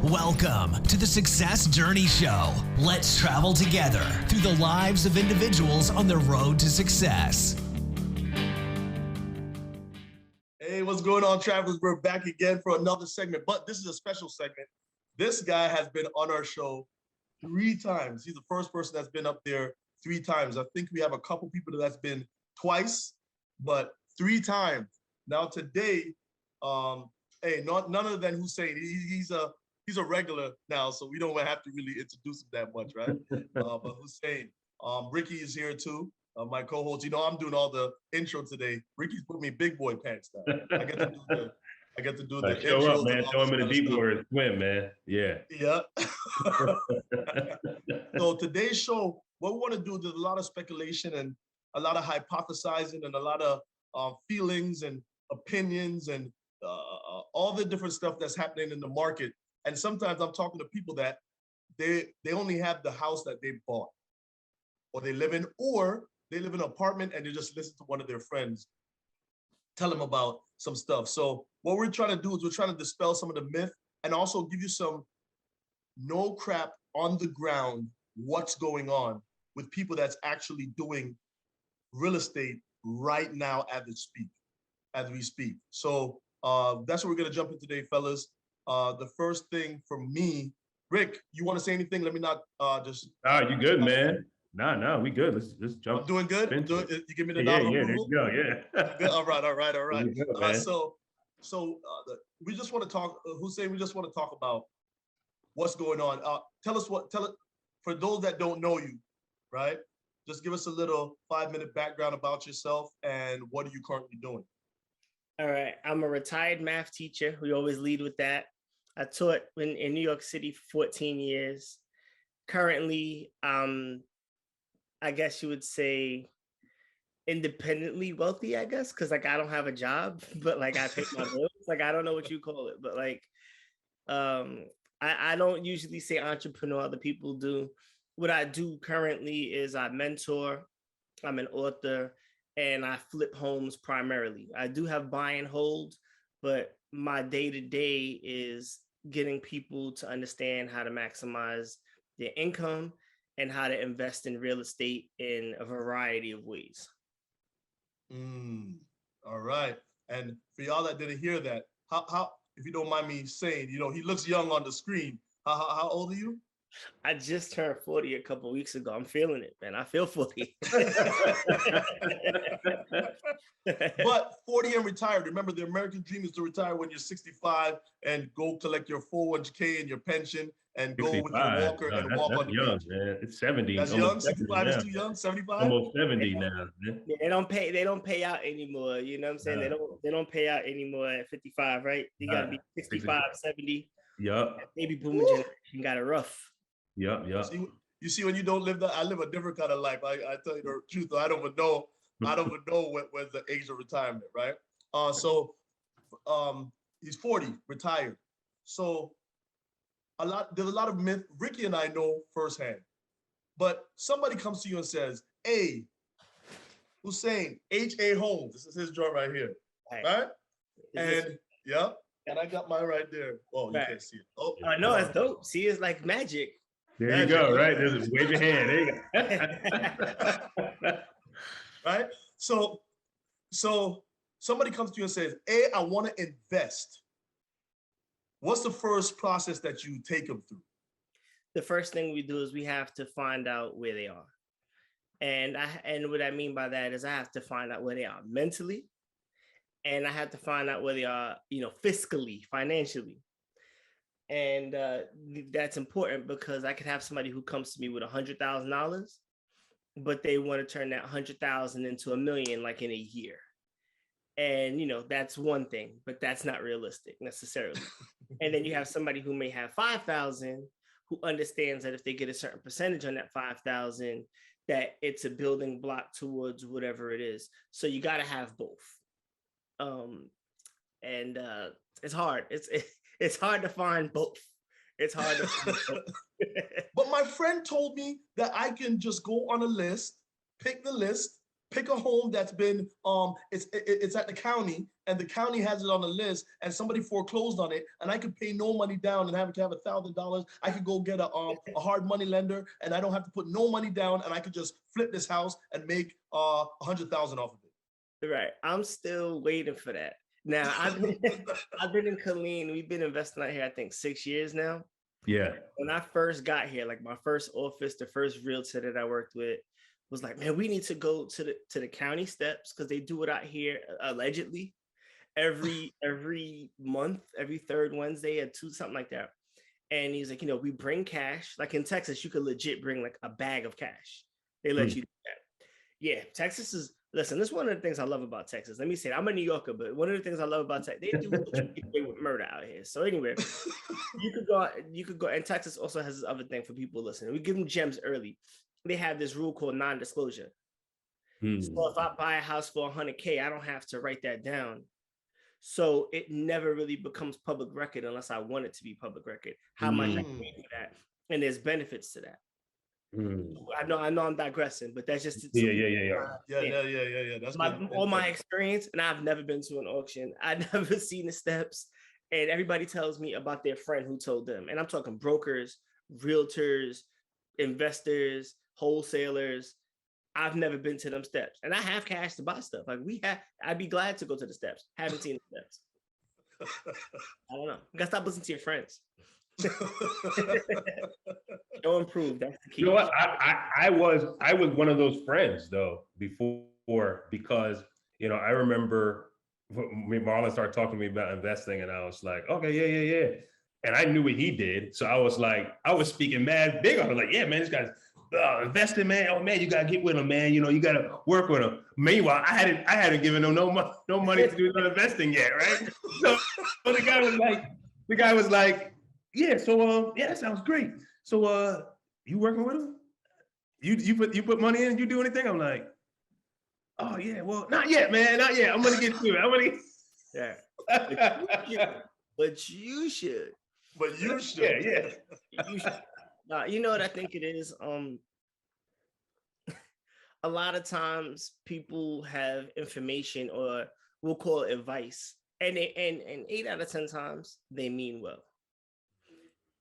Welcome to the Success Journey Show. Let's travel together through the lives of individuals on the road to success. Hey, what's going on, travelers? We're back again for another segment, but this is a special segment. This guy has been on our show 3 times. He's the first person that's been up there 3 times. I think we have a couple people that's been twice, but 3 times. Now today, none other than Hussain. He's a regular now, so we don't have to really introduce him that much, right? But Hussain, Ricky is here too. My co-host. You know, I'm doing all the intro today. Ricky's put me big boy pants now. I get to do the show intros up, man. Show him in the deep water, swim, man. Yeah. Yeah. So today's show, what we want to do, there's a lot of speculation and a lot of hypothesizing and a lot of feelings and opinions and all the different stuff that's happening in the market. And sometimes I'm talking to people that they only have the house that they bought, or they live in, or they live in an apartment and they just listen to one of their friends tell them about some stuff. So what we're trying to do is we're trying to dispel some of the myth and also give you some no crap on the ground, what's going on with people that's actually doing real estate right now as we speak. So that's what we're gonna jump in today, fellas. The first thing for me, Rick, you want to say anything? Let me not just. You good, man? No, we good. Let's jump. I'm doing good. You give me the nod. Yeah, there you go. Yeah. All right. Go, We just want to talk, Hussain. We just want to talk about what's going on. Tell it for those that don't know you, right? Just give us a little 5-minute background about yourself and what are you currently doing? All right. I'm a retired math teacher. We always lead with that. I taught in New York City for 14 years. Currently, I guess you would say independently wealthy, I guess, because like I don't have a job, but like I pay my bills. Like I don't know what you call it, but like I don't usually say entrepreneur, other people do. What I do currently is I mentor, I'm an author, and I flip homes primarily. I do have buy and hold, but my day-to-day is getting people to understand how to maximize their income and how to invest in real estate in a variety of ways. All right. And for y'all that didn't hear that, how if you don't mind me saying, you know, he looks young on the screen. How old are you? I just turned 40 a couple of weeks ago. I'm feeling it, man. I feel 40. But 40 and retired. Remember, the American dream is to retire when you're 65 and go collect your 401k and your pension and go with your walker and walk on the young, beach. Man. It's 70. That's young. 65 is too young. 75. Almost 70 now. Man. Yeah, they don't pay out anymore. You know what I'm saying? They don't pay out anymore at 55, right? You gotta be 65, 70. Yep. Baby boomer generation got it rough. Yep. You see, when you don't live that, I live a different kind of life. I tell you the truth. I don't even know when's the age of retirement, right? He's 40, retired. So there's a lot of myth. Ricky and I know firsthand, but somebody comes to you and says, "Hey, Hussain, H.A. Holmes, this is his joint right here, right?" And I got mine right there. Oh, you can't see it. Oh, no, that's dope. See, it's like magic. There you go, right? Just wave your hand. There you go. Right? So somebody comes to you and says, "Hey, I want to invest." What's the first process that you take them through? The first thing we do is we have to find out where they are. And what I mean by that is I have to find out where they are mentally, and I have to find out where they are, fiscally, financially. And that's important because I could have somebody who comes to me with $100,000, but they want to turn that 100,000 into $1 million like in a year. And, that's one thing, but that's not realistic necessarily. And then you have somebody who may have 5,000 who understands that if they get a certain percentage on that 5,000, that it's a building block towards whatever it is. So you got to have both. It's hard. It's hard to find both. It's hard to find both. But my friend told me that I can just go on a list, pick the list, pick a home that's been it's at the county and the county has it on the list and somebody foreclosed on it and I could pay no money down and have to have $1,000. I could go get a hard money lender and I don't have to put no money down and I could just flip this house and make $100,000 off of it. Right. I'm still waiting for that. Now I've been in Killeen. We've been investing out here, I think 6 years now. Yeah. When I first got here, like my first office, the first realtor that I worked with was like, man, we need to go to the county steps because they do it out here allegedly every month, every third Wednesday at 2, something like that. And he's like, we bring cash. Like in Texas, you could legit bring like a bag of cash. They let you do that. Yeah, Texas is. Listen, this is one of the things I love about Texas. Let me say, I'm a New Yorker, but one of the things I love about Texas, they do what you get away with murder out here. So anyway, you could go, and Texas also has this other thing for people listening. We give them gems early. They have this rule called non-disclosure. So if I buy a house for $100K, I don't have to write that down. So it never really becomes public record unless I want it to be public record. How much I pay for that, and there's benefits to that. I know I'm digressing, but that's just Yeah. That's all my experience, and I've never been to an auction. I've never seen the steps, and everybody tells me about their friend who told them. And I'm talking brokers, realtors, investors, wholesalers. I've never been to them steps, and I have cash to buy stuff. Like I'd be glad to go to the steps. Haven't seen the steps. I don't know. You gotta stop listening to your friends. Don't improve. That's the key. You know what? I was one of those friends though before because I remember when Marlon started talking to me about investing and I was like, okay, yeah. And I knew what he did. So I was speaking mad big. I was like, yeah, man, this guy's investing, man. Oh man, you gotta get with him, man. You gotta work with him. Meanwhile, I hadn't given him no money to do investing yet, right? So the guy was like, yeah, so that sounds great. So you working with him? You put money in and you do anything? I'm like, oh yeah, well, not yet, man, not yet. I'm gonna get to it. Yeah. But you should. Yeah. You should. You know what I think it is? A lot of times people have information or we'll call it advice. And 8 out of 10 times they mean well.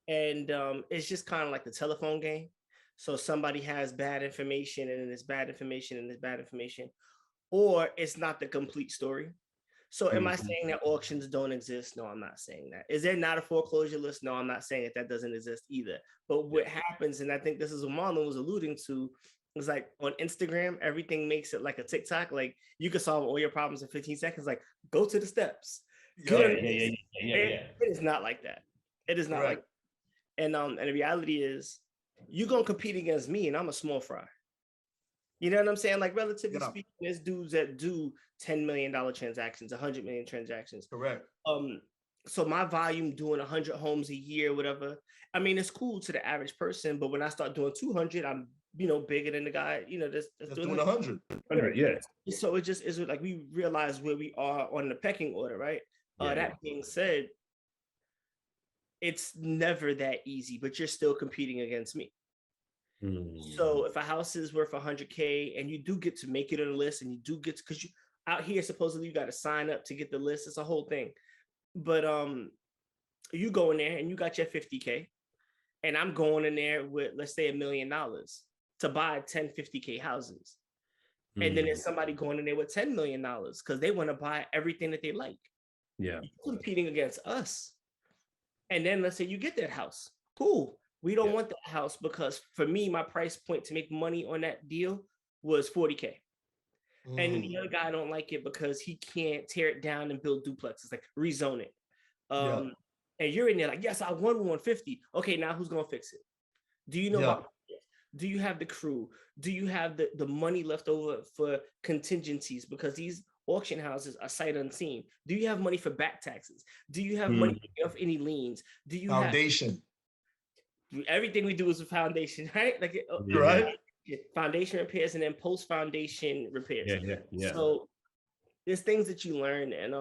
And it's just kind of like the telephone game. So somebody has bad information and it's bad information and it's bad information, or it's not the complete story. So am I saying that auctions don't exist? No, I'm not saying that. Is there not a foreclosure list? No, I'm not saying that doesn't exist either. But what happens, and I think this is what Marlon was alluding to, is like on Instagram, everything makes it like a TikTok. Like you can solve all your problems in 15 seconds. Like go to the steps. Yeah. It is not like that. It is not like that. And the reality is you're going to compete against me and I'm a small fry. You know what I'm saying? Like relatively speaking, there's dudes that do $10 million transactions, 100 million transactions. Correct. So my volume doing 100 homes a year, whatever. I mean, it's cool to the average person, but when I start doing 200, I'm, bigger than the guy, that's doing 100. 100, yeah. So it just is like we realize where we are on the pecking order, right? That being said, it's never that easy, but you're still competing against me. So if a house is worth 100K and you do get to make it on the list and you do get to, because you out here, supposedly you got to sign up to get the list. It's a whole thing. But you go in there and you got your 50K and I'm going in there with, let's say, $1 million to buy 10 50K houses. And then there's somebody going in there with $10 million because they want to buy everything that they like. Yeah. You're competing against us. And then let's say you get that house. Cool. We don't want that house because for me, my price point to make money on that deal was 40K. And then the other guy don't like it because he can't tear it down and build duplexes, like rezone it. And you're in there like, yes, I won 150. Okay, now who's going to fix it? Do you know do you have the crew? Do you have the money left over for contingencies? Because these auction houses are sight unseen. Do you have money for back taxes? Do you have money of any liens? Do you foundation? Everything we do is a foundation, right? Like foundation repairs and then post foundation repairs. Yeah. So there's things that you learn, and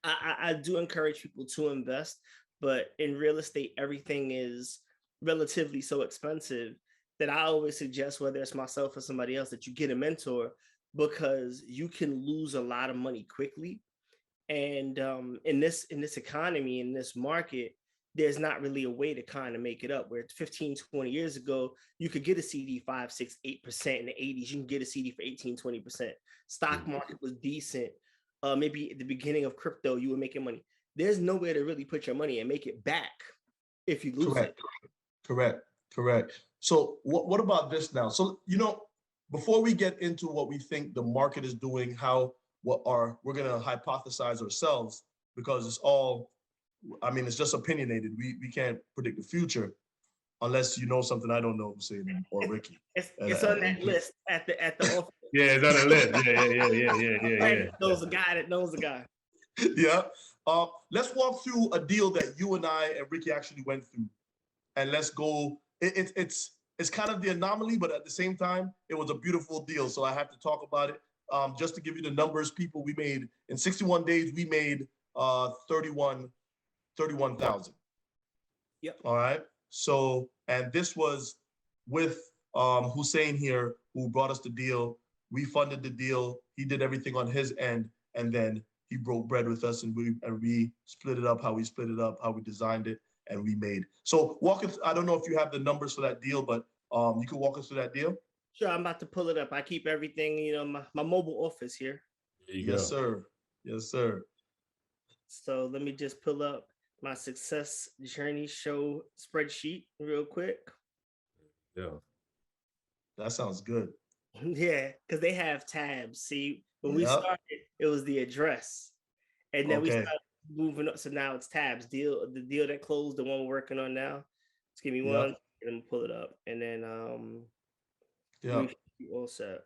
I do encourage people to invest, but in real estate, everything is relatively so expensive that I always suggest, whether it's myself or somebody else, that you get a mentor because you can lose a lot of money quickly. And in this economy, in this market, there's not really a way to kind of make it up. Where 15, 20 years ago, you could get a CD 5, 6, 8% in the 80s. You can get a CD for 18, 20%. Stock market was decent. Maybe at the beginning of crypto, you were making money. There's nowhere to really put your money and make it back if you lose it. Correct. So what about this now? So, before we get into what we think the market is doing, we're going to hypothesize ourselves, because it's just opinionated. We can't predict the future unless you know something I don't know, Hussain or Ricky. It's on that list at the office. Yeah, it's on the list. Yeah. Knows a guy that knows a guy. Yeah. Let's walk through a deal that you and I and Ricky actually went through, and let's go. It's kind of the anomaly, but at the same time, it was a beautiful deal. So I have to talk about it. Just to give you the numbers, people, we made in 61 days, we made 31,000. Yep. All right. So, and this was with Hussain here, who brought us the deal. We funded the deal. He did everything on his end, and then he broke bread with us, and we split it up, how we split it up, how we designed it, and we made. So I don't know if you have the numbers for that deal, but you can walk us through that deal. Sure, I'm about to pull it up. I keep everything, my mobile office here. There you go. Yes, sir. So let me just pull up my success journey show spreadsheet real quick. Yeah. That sounds good. Yeah, because they have tabs. See, when we started, it was the address. And then we started moving up. So now it's tabs. The deal that closed, the one we're working on now. Just give me one, and then pull it up. And then all set.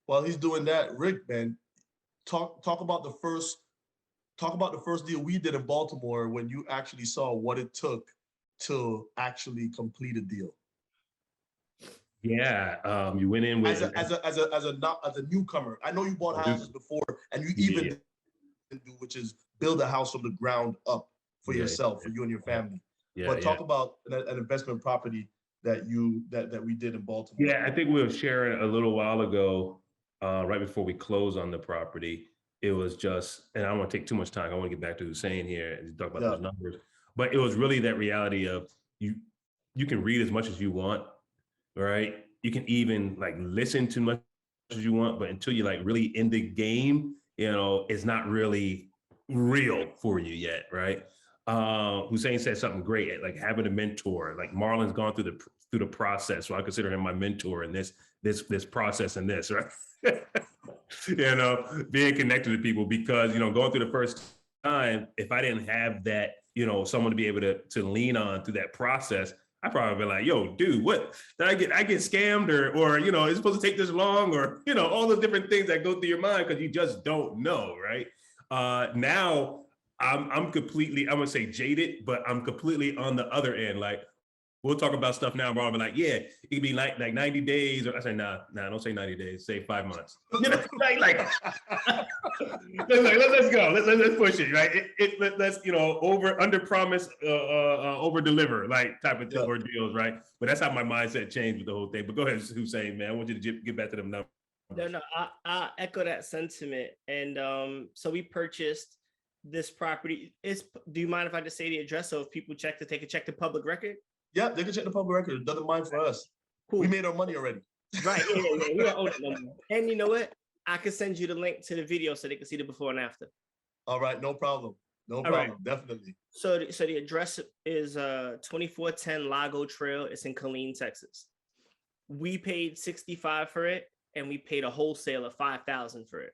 While he's doing that, Rick, man, talk about the first deal we did in Baltimore, when you actually saw what it took to actually complete a deal. Yeah, you went in with as a newcomer. I know you bought houses before, and you even did, which is build a house from the ground up for yourself, for you and your family. But talk about an investment property that we did in Baltimore. Yeah, I think we were sharing a little while ago, right before we closed on the property. It was just, and I don't want to take too much time. I want to get back to Hussain here and talk about those numbers. But it was really that reality of you can read as much as you want, right? You can even listen to much as you want, but until you're really in the game, it's not really real for you yet, right? Hussain said something great, like having a mentor. Like Marlon's gone through the process, so I consider him my mentor in this process and this, right? Being connected to people, because going through the first time, if I didn't have that, someone to be able to lean on through that process, I probably be like, yo, dude, what did I get scammed or it's supposed to take this long, or all the different things that go through your mind because you just don't know, right? Now I'm completely, I'm gonna say jaded, but I'm completely on the other end. Like, we'll talk about stuff now, bro. I'll be like, yeah, it could be like 90 days, or I say, nah, don't say 90 days, say 5 months. Let's go, let's push it, right? Let's under promise, over deliver, type of ordeals, right? But that's how my mindset changed with the whole thing. But go ahead, Hussain, man. I want you to get back to them numbers. No, I echo that sentiment. And so we purchased this property. Do you mind if I just say the address, so if people they can check the public record? Yeah, they can check the public record. It doesn't mind for us. Cool. We made our money already. Right. Yeah. We don't own it no more. And you know what? I can send you the link to the video so they can see the before and after. All right, no problem. Right. Definitely. So the address is 2410 Lago Trail. It's in Killeen, Texas. We paid $65 for it, and we paid a wholesaler $5,000 for it.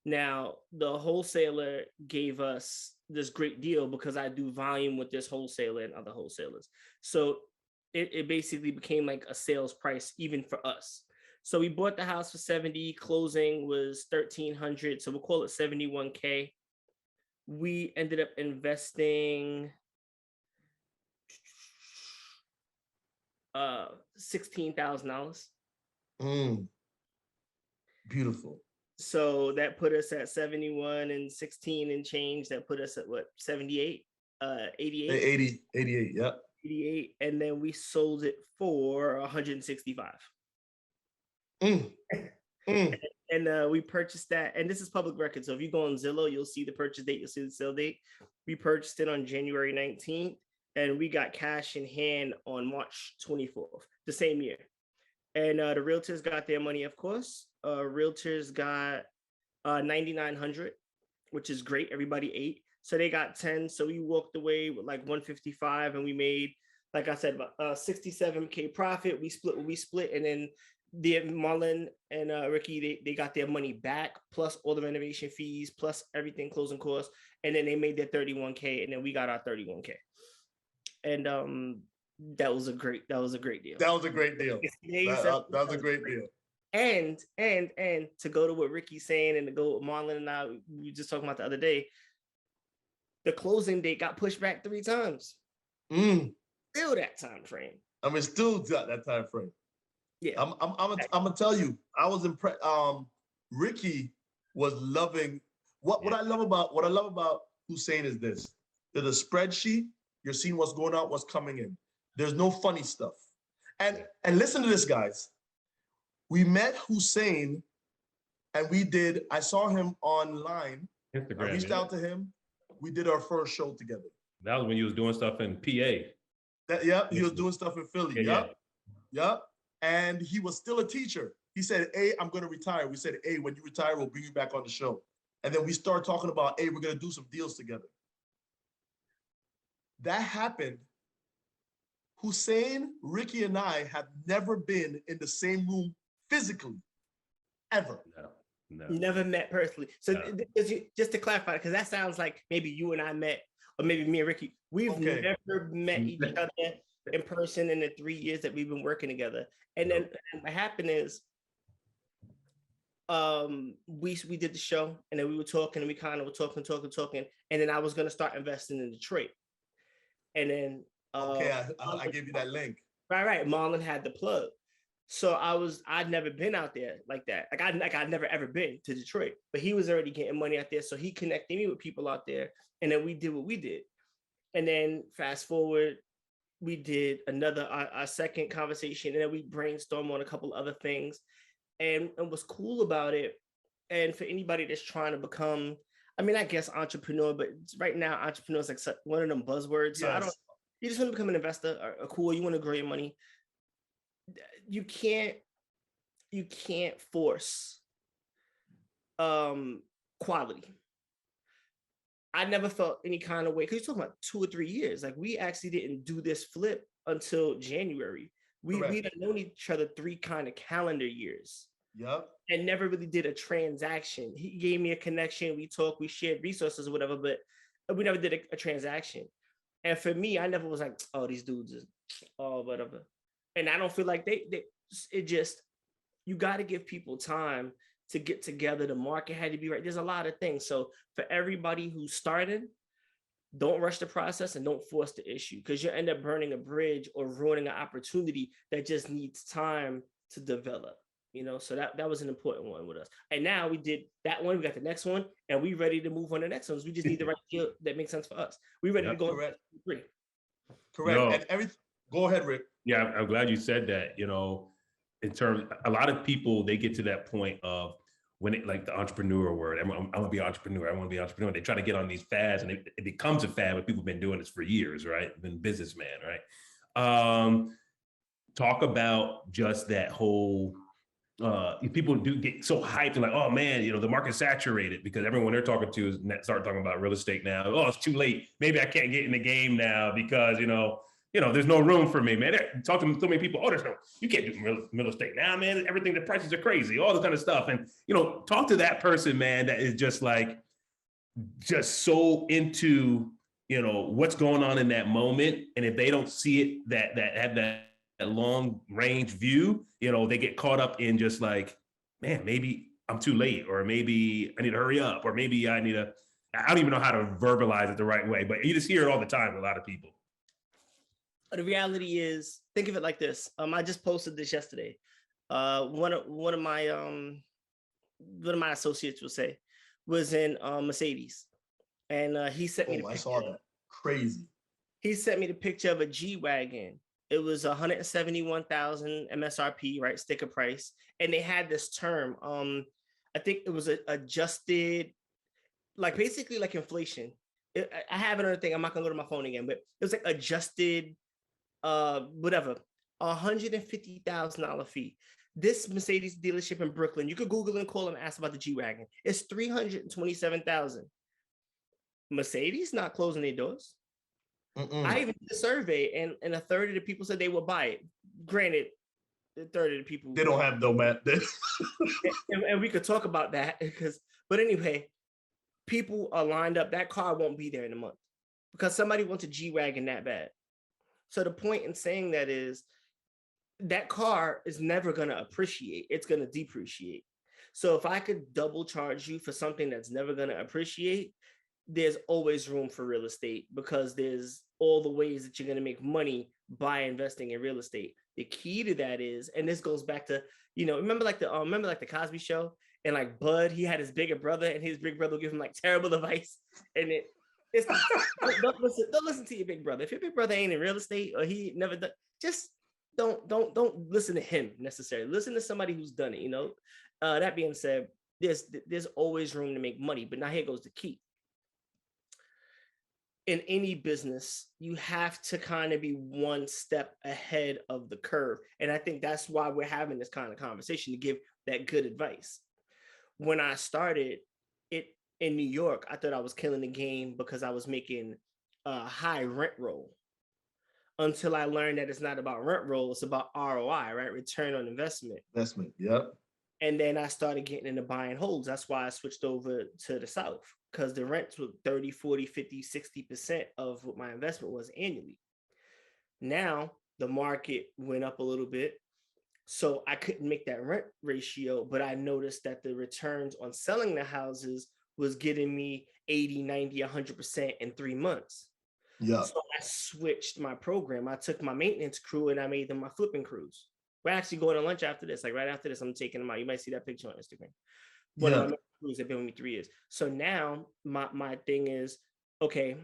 Now, the wholesaler gave us this great deal because I do volume with this wholesaler and other wholesalers. So it basically became like a sales price even for us. So we bought the house for $70,000, closing was $1,300. So we'll call it $71K. We ended up investing $16,000. Beautiful. So that put us at 71 and 16 and change. That put us at what, 78, 88? 88, yeah. 88, and then we sold it for 165. And And we purchased that. And this is public record. So if you go on Zillow, you'll see the purchase date, you'll see the sale date. We purchased it on January 19th, and we got cash in hand on March 24th, the same year. And the realtors got their money, of course. Realtors got 9,900, which is great. Everybody ate. So they got 10. So we walked away with like 155, and we made, like I said, 67K profit. We split what we split, and then Marlon and Ricky, they got their money back, plus all the renovation fees, plus everything, closing costs, and then they made their 31K, and then we got our 31K. And that was a great deal. That was a great deal. That was a great deal. And to go to what Ricky's saying, and to go with Marlon and I, we were just talking about the other day, the closing date got pushed back 3 times. Still that time frame. I mean, still that time frame. Yeah. I'm gonna tell you, I was impressed. Ricky was loving what I love about Hussain is this. There's a spreadsheet. You're seeing what's going on, what's coming in. There's no funny stuff. And listen to this, guys. We met Hussain, and I saw him online. Instagram, I reached out to him. We did our first show together. That was when you was doing stuff in PA. He was doing stuff in Philly. Yep. And he was still a teacher. He said, "Hey, I'm going to retire." We said, "Hey, when you retire, we'll bring you back on the show." And then we started talking about, "Hey, we're going to do some deals together." That happened. Hussain, Ricky, and I have never been in the same room physically, ever. No. Never met personally. So just to clarify, because that sounds like maybe you and I met, or maybe me and Ricky. We've never met each other in person in the 3 years that we've been working together. And then what happened is, we did the show, and then we were talking, and we kind of were talking, and then I was gonna start investing in Detroit. And then I gave you that link. Right. Marlon had the plug. So I'd never been out there like that. I'd never ever been to Detroit, but he was already getting money out there. So he connected me with people out there, and then we did what we did. And then fast forward, we did our second conversation, and then we brainstormed on a couple other things. And what's cool about it, and for anybody that's trying to become, I mean, I guess entrepreneur, but right now entrepreneur is like one of them buzzwords. So yes. You just want to become an investor, or cool, you want to grow your money. You can't force quality. I never felt any kind of way, because you're talking about 2 or 3 years. Like, we actually didn't do this flip until January. We'd known each other 3 kind of calendar years. Yep. And never really did a transaction. He gave me a connection. We talked, we shared resources or whatever, but we never did a transaction. And for me, I never was like, oh, these dudes is whatever. And I don't feel like you got to give people time to get together. The market had to be right. There's a lot of things. So for everybody who's starting, don't rush the process and don't force the issue, because you'll end up burning a bridge or ruining an opportunity that just needs time to develop. So that was an important one with us. And now we did that one, we got the next one, and we ready to move on to the next ones. We just need the right deal that makes sense for us. We ready to go. Correct. Correct. And go ahead, Rick. Yeah, I'm glad you said that. In terms, a lot of people, they get to that point of when it, like the entrepreneur word, I'm gonna be an entrepreneur. I want to be an entrepreneur. They try to get on these fads, and it becomes a fad, but people have been doing this for years, right? Been businessman, right? Talk about just that whole. People do get so hyped and like, oh man, the market's saturated, because everyone they're talking to is start talking about real estate now. Oh, it's too late. Maybe I can't get in the game now because there's no room for me, man. Talk to so many people. Oh, you can't do real estate now, man. Everything, the prices are crazy, all this kind of stuff. And talk to that person, man, that is just so into what's going on in that moment. And if they don't see it, that have that long range view, they get caught up in just like, man, maybe I'm too late, or maybe I need to hurry up, or maybe I don't even know how to verbalize it the right way, but you just hear it all the time with a lot of people. The reality is, think of it like this. I just posted this yesterday. One of my associates was in Mercedes, and he sent me. I saw that. Crazy. He sent me the picture of a G-Wagon. It was 171,000 MSRP, right? Sticker price. And they had this term. I think it was adjusted, like basically like inflation. I have another thing. I'm not gonna go to my phone again, but it was like adjusted, whatever, $150,000 fee. This Mercedes dealership in Brooklyn, you could Google and call them, ask about the G-Wagon. It's $327,000. Mercedes not closing their doors. I even did a survey, and a third of the people said they would buy it. Granted, a third of the people, they don't have no man. and we could talk about that but anyway, people are lined up. That car won't be there in a month because somebody wants a G-Wagon that bad. So the point in saying that is that car is never going to appreciate. It's going to depreciate. So if I could double charge you for something that's never going to appreciate, there's always room for real estate because there's all the ways that you're going to make money by investing in real estate. The key to that is, and this goes back to, remember like the Cosby Show, and like Bud, he had his bigger brother, and his big brother would give him like terrible advice, and it's don't listen to your big brother. If your big brother ain't in real estate or he never done, just don't listen to him necessarily. Listen to somebody who's done it. That being said, there's always room to make money, but now here goes the key. In any business, you have to kind of be one step ahead of the curve. And I think that's why we're having this kind of conversation, to give that good advice. When I started it in New York, I thought I was killing the game because I was making a high rent roll, until I learned that it's not about rent roll, it's about ROI, right? Return on investment. Yep. And then I started getting into buying holds. That's why I switched over to the South, because the rents were 30, 40, 50, 60% of what my investment was annually. Now the market went up a little bit, so I couldn't make that rent ratio, but I noticed that the returns on selling the houses was getting me 80, 90, 100% in 3 months. Yeah. So I switched my program. I took my maintenance crew and I made them my flipping crews. We're actually going to lunch after this. Like right after this, I'm taking them out. You might see that picture on Instagram. One of my crews have been with me 3 years. So now my thing is, okay,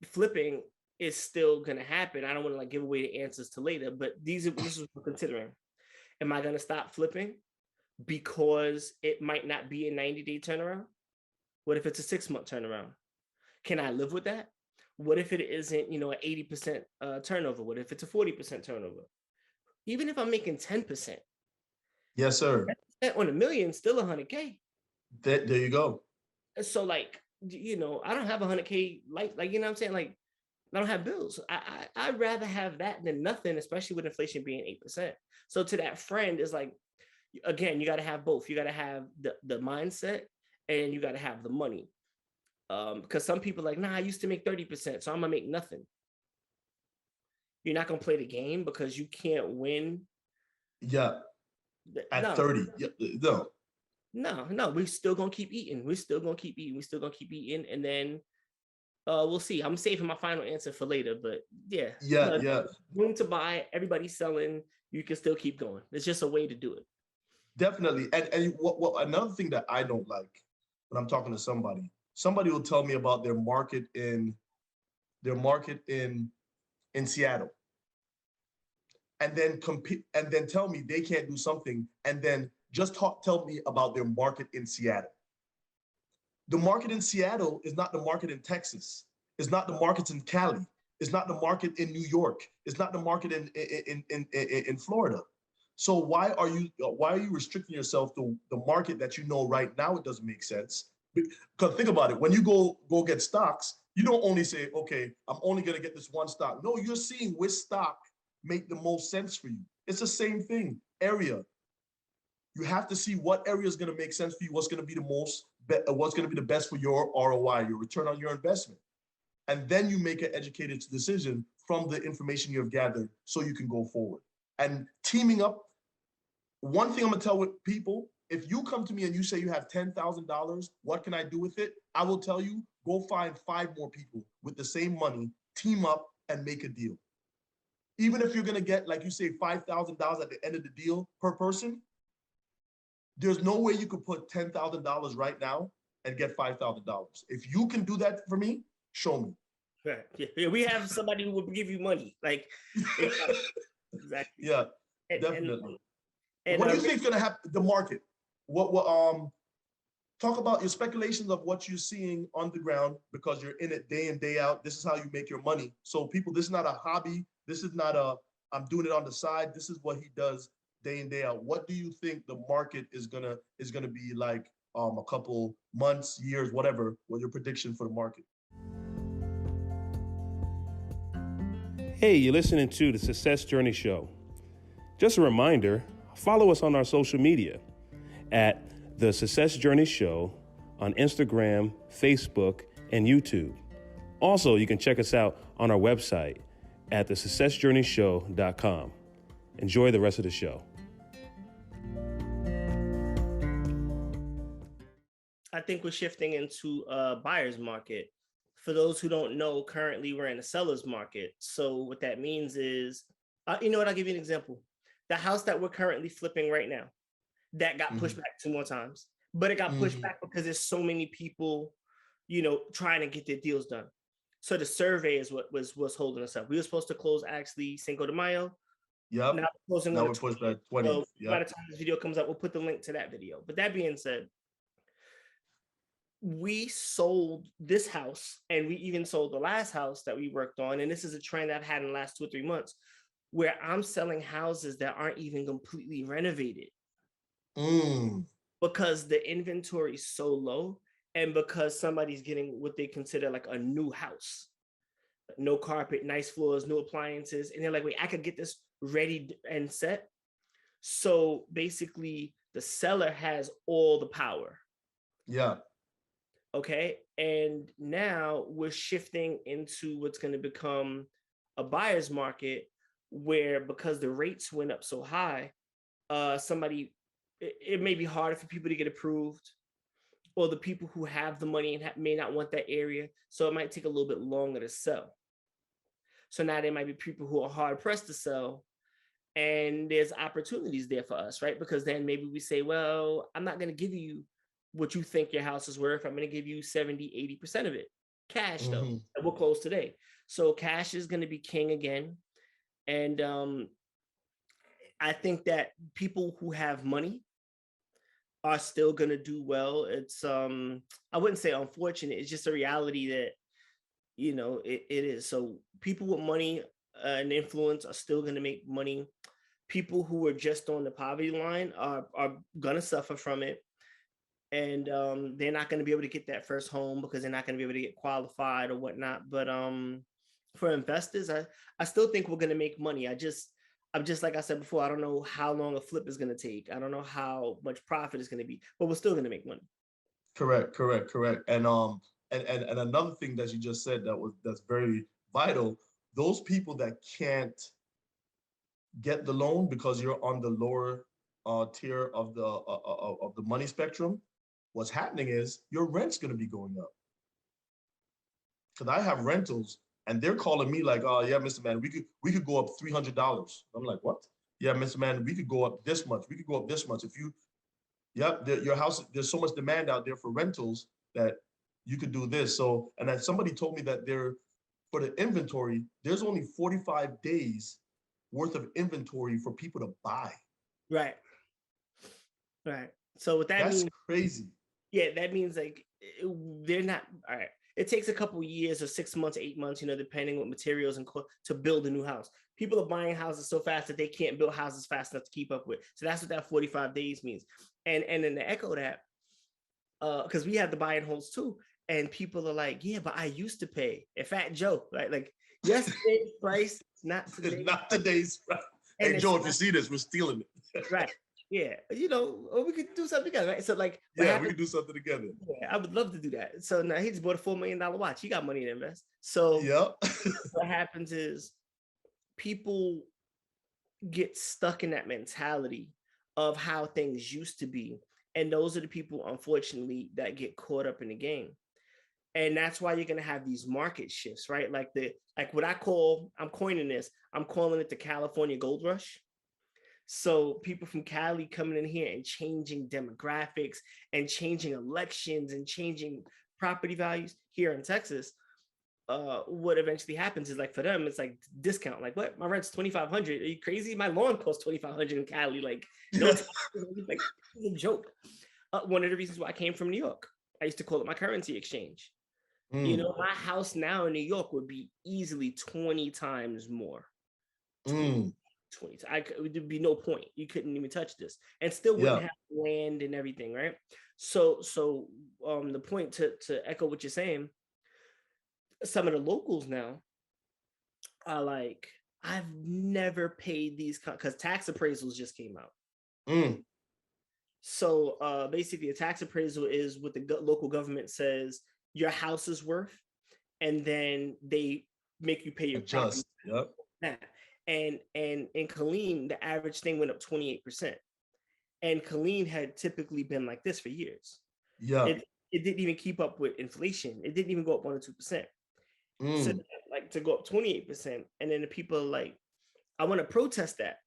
flipping is still gonna happen. I don't want to like give away the answers to later, but this is what we're considering. Am I gonna stop flipping because it might not be a 90-day turnaround? What if it's a 6-month turnaround? Can I live with that? What if it isn't, an 80% turnover? What if it's a 40% turnover? Even if I'm making 10%. Yes, sir. On $1 million, still $100K. There you go. So like, I don't have $100K, like, you know what I'm saying? Like, I don't have bills. I'd rather have that than nothing, especially with inflation being 8%. So to that friend, is like, again, you got to have both. You got to have the mindset and you got to have the money. Because some people are like, nah, I used to make 30%, so I'm gonna make nothing. You're not gonna play the game because you can't win. Yeah. At 30. Yeah, no, we're still gonna keep eating. We're still gonna keep eating. And then we'll see. I'm saving my final answer for later, but yeah. Room to buy, everybody's selling, you can still keep going. It's just a way to do it. Definitely. And what another thing that I don't like when I'm talking to somebody will tell me about their market in Seattle, and then compete, and then tell me they can't do something, and then just tell me about their market in Seattle. The market in Seattle is not the market in Texas. It's not the markets in Cali. It's not the market in New York. It's not the market in Florida. So why are you restricting yourself to the market that you know right now? It doesn't make sense. Because think about it, when you go get stocks, you don't only say, okay, I'm only going to get this one stock. No, you're seeing which stock make the most sense for you. It's the same thing, area. You have to see what area is going to make sense for you, what's going to be the best for your ROI, your return on your investment. And then you make an educated decision from the information you have gathered so you can go forward. And teaming up, one thing I'm going to tell people, if you come to me and you say you have $10,000, what can I do with it? I will tell you, go find 5 more people with the same money, team up and make a deal. Even if you're going to get, like you say, $5,000 at the end of the deal per person, there's no way you could put $10,000 right now and get $5,000. If you can do that for me, show me. Right. Yeah, we have somebody who will give you money. Like, exactly. Yeah, definitely. And what do you think is going to happen? The market. what talk about your speculations of what you're seeing on the ground, because you're in it day in, day out. This is how you make your money. So people, this is not a hobby. This is not a, I'm doing it on the side. This is what he does day in, day out. What do you think the market is gonna be like a couple months, years, whatever? What your prediction for the market? Hey, you're listening to the Success Journey Show. Just a reminder, follow us on our social media at The Success Journey Show on Instagram, Facebook, and YouTube. Also, you can check us out on our website at thesuccessjourneyshow.com. Enjoy the rest of the show. I think we're shifting into a buyer's market. For those who don't know, currently we're in a seller's market. So what that means is, you know what, I'll give you an example. The house that we're currently flipping right now, that got pushed back 2 more times, but it got pushed back because there's so many people, you know, trying to get their deals done. So the survey is what was holding us up. We were supposed to close actually Cinco de Mayo. Yep. Now we're closing now on we're the pushed 20th. back 20. So Yep. by the time this video comes up, we'll put the link to that video. But that being said, we sold this house and we even sold the last house that we worked on. And this is a trend I've had in the last 2 or 3 months where I'm selling houses that aren't even completely renovated because the inventory is so low and because somebody's getting what they consider like a new house. No carpet, nice floors, no appliances. And they're like, wait, I could get this ready and set. So basically the seller has all the power. Yeah. Okay. And now we're shifting into what's going to become a buyer's market where, because the rates went up so high, it may be harder for people to get approved, or the people who have the money and may not want that area. So it might take a little bit longer to sell. So now there might be people who are hard pressed to sell, and there's opportunities there for us, right? Because then maybe we say, well, I'm not going to give you what you think your house is worth. I'm going to give you 70, 80% of it. Cash, though. And we'll close today. So cash is going to be king again. And I think that people who have money are still going to do well. It's, I wouldn't say unfortunate. It's just a reality that, you know, it is. So people with money and influence are still going to make money. People who are just on the poverty line are going to suffer from it. And they're not going to be able to get that first home because they're not going to be able to get qualified or whatnot. But for investors, I still think we're going to make money. I'm just like I said before, I don't know how long a flip is going to take. I don't know how much profit is going to be, but we're still going to make money. Correct. And another thing that you just said that's very vital. Those people that can't get the loan because you're on the lower tier of the money spectrum, what's happening is your rent's going to be going up. Because I have rentals and they're calling me like, oh yeah, Mr. Man, we could go up $300. I'm like, what? Yeah, Mr. Man, we could go up this much. We could go up this much. If you, yep, your house, there's so much demand out there for rentals that you could do this. So, and then somebody told me that for the inventory, there's only 45 days worth of inventory for people to buy. Right. So what that means, that's crazy. Yeah, that means like they're not, all right. It takes a couple of years or 6 months, 8 months, you know, depending on materials and to build a new house. People are buying houses so fast that they can't build houses fast enough to keep up with. So that's what that 45 days means. And then to echo that, because we have the buy and holds too. And people are like, yeah, but I used to pay. A Fat Joe, right? Like yesterday's price, not today's. It's not today's price. Hey, Joe, if you see this, we're stealing it. Right. Yeah. You know, or we could do something together, right? So like, yeah, we could do something together. Yeah, I would love to do that. So now he just bought a $4 million watch. He got money to invest. So yep. What happens is people get stuck in that mentality of how things used to be. And those are the people, unfortunately, that get caught up in the game. And that's why you're going to have these market shifts, right? Like what I'm coining this, I'm calling it the California Gold Rush. So people from Cali coming in here and changing demographics and changing elections and changing property values here in Texas. what eventually happens is like for them, it's like discount. Like, what? My rent's 2,500. Are you crazy? My lawn costs 2,500 in Cali. Like, no, it's like it's a joke. One of the reasons why I came from New York, I used to call it my currency exchange. You know, my house now in New York would be easily 20 times more. 20 there'd be no point. You couldn't even touch this, and still wouldn't have land and everything, right? So the point to echo what you're saying, some of the locals now are like, I've never paid these because tax appraisals just came out. So basically, a tax appraisal is what the local government says your house is worth, and then they make you pay your property. And in Killeen, the average thing went up 28%. And Killeen had typically been like this for years. It didn't even keep up with inflation. It didn't even go up 1 or 2%. So like to go up 28%, and then the people are like, I want to protest that,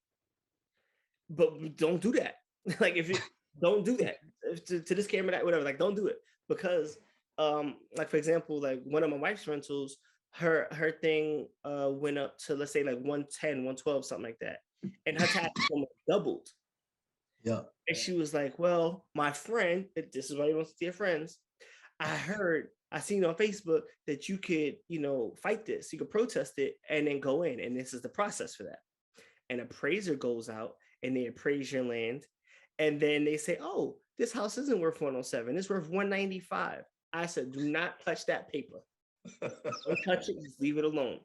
but don't do that. Like if you don't do that to this camera, that whatever, like don't do it, because like for example, like one of my wife's rentals, her thing went up to, let's say, like 110, 112, something like that, and her tax almost doubled. And she was like, well, my friend, this is why you want to see your friends, I seen on Facebook that you could, you know, fight this, you could protest it and then go in, and this is the process for that. An appraiser goes out and they appraise your land, and then they say, oh, this house isn't worth 107, it's worth 195. I said, do not touch that paper. Don't touch it, just leave it alone.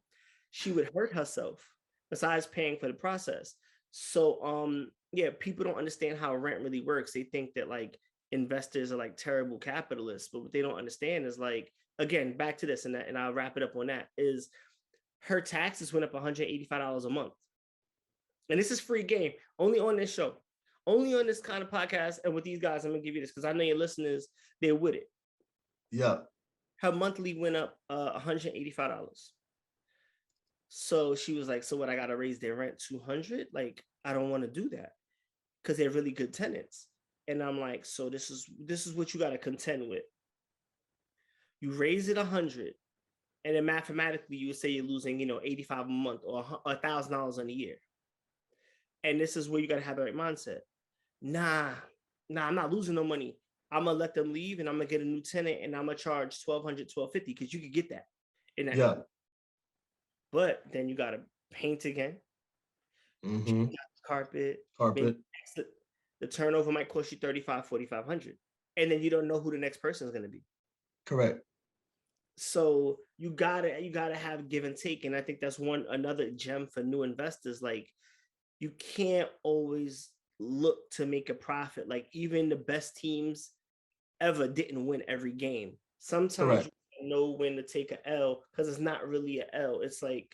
She would hurt herself besides paying for the process. So yeah, people don't understand how rent really works. They think that like investors are like terrible capitalists, but what they don't understand is, like, again, back to this, and I'll wrap it up on that, is her taxes went up $185 a month. And this is free game, only on this show, only on this kind of podcast, and with these guys. I'm gonna give you this because I know your listeners, they're with it. Her monthly went up $185. So she was like, so what, I gotta raise their rent 200? Like, I don't want to do that because they're really good tenants. And I'm like, so this is what you gotta contend with. You raise it 100, and then mathematically you would say you're losing, you know, 85 a month or $1,000 in a year. And this is where you gotta have the right mindset. Nah, I'm not losing no money. I'm gonna let them leave, and I'm gonna get a new tenant, and I'm gonna charge $1,200, $1,250, because you could get that in that. Number. But then you gotta paint again. Carpet. The turnover might cost you $3,500, $4,500, and then you don't know who the next person is gonna be. Correct. So you gotta have give and take, and I think that's another gem for new investors. Like, you can't always look to make a profit. Like, even the best teams ever didn't win every game. Sometimes you know when to take an L, because it's not really an L. It's like,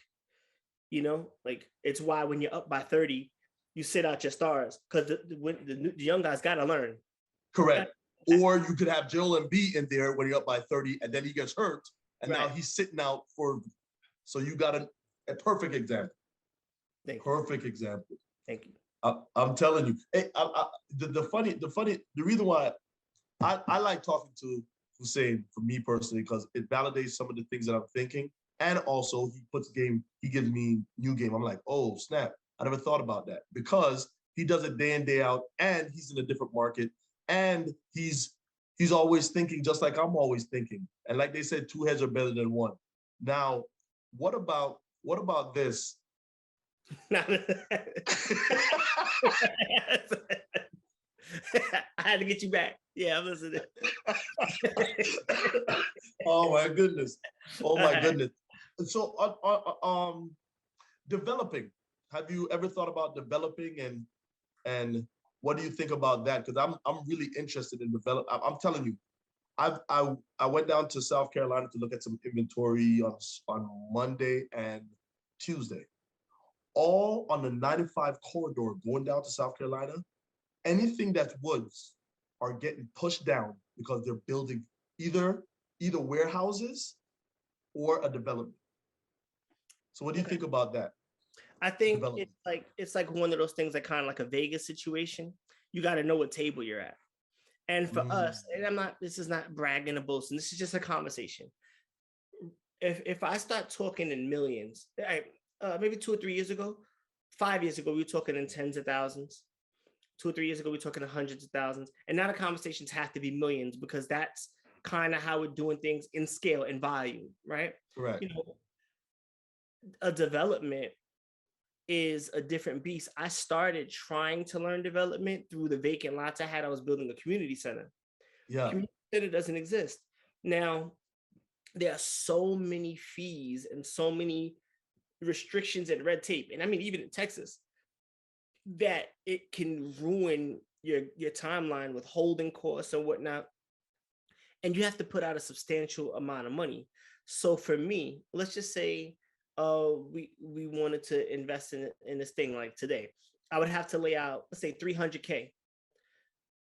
you know, like, it's why when you're up by 30, you sit out your stars, because the young guys got to learn. Correct. Or you could have Joel Embiid in there when you're up by 30, and then he gets hurt, and now he's sitting out for. So you got a perfect example. Perfect example. Thank you. I'm telling you. Hey, the reason why I like talking to Hussain, for me personally, because it validates some of the things that I'm thinking, and also he gives me new game. I'm like, oh snap, I never thought about that, because he does it day in, day out, and he's in a different market, and he's always thinking just like I'm always thinking. And like they said, two heads are better than one. Now, what about this? I had to get you back. Yeah, I'm listening. Oh my goodness. So, developing. Have you ever thought about developing, and what do you think about that? Because I'm really interested in develop. I'm telling you, I went down to South Carolina to look at some inventory on Monday and Tuesday, all on the 95 corridor going down to South Carolina. Anything that's woods are getting pushed down because they're building either warehouses or a development. So what do you think about that? I think it's like one of those things, that kind of like a Vegas situation. You got to know what table you're at. And for us, and this is not bragging or boasting, this is just a conversation. if I start talking in millions, maybe 2 or 3 years ago, 5 years ago, we were talking in tens of thousands. 2 or 3 years ago, we were talking in hundreds of thousands. And now the conversations have to be millions because that's kind of how we're doing things in scale and volume, right? Correct. You know, a development is a different beast. I started trying to learn development through the vacant lots I had. I was building a community center. Yeah. Community center doesn't exist. Now, there are so many fees and so many restrictions and red tape. And I mean, even in Texas, that it can ruin your timeline with holding costs and whatnot. And you have to put out a substantial amount of money. So for me, let's just say we wanted to invest in this thing like today. I would have to lay out, let's say 300K.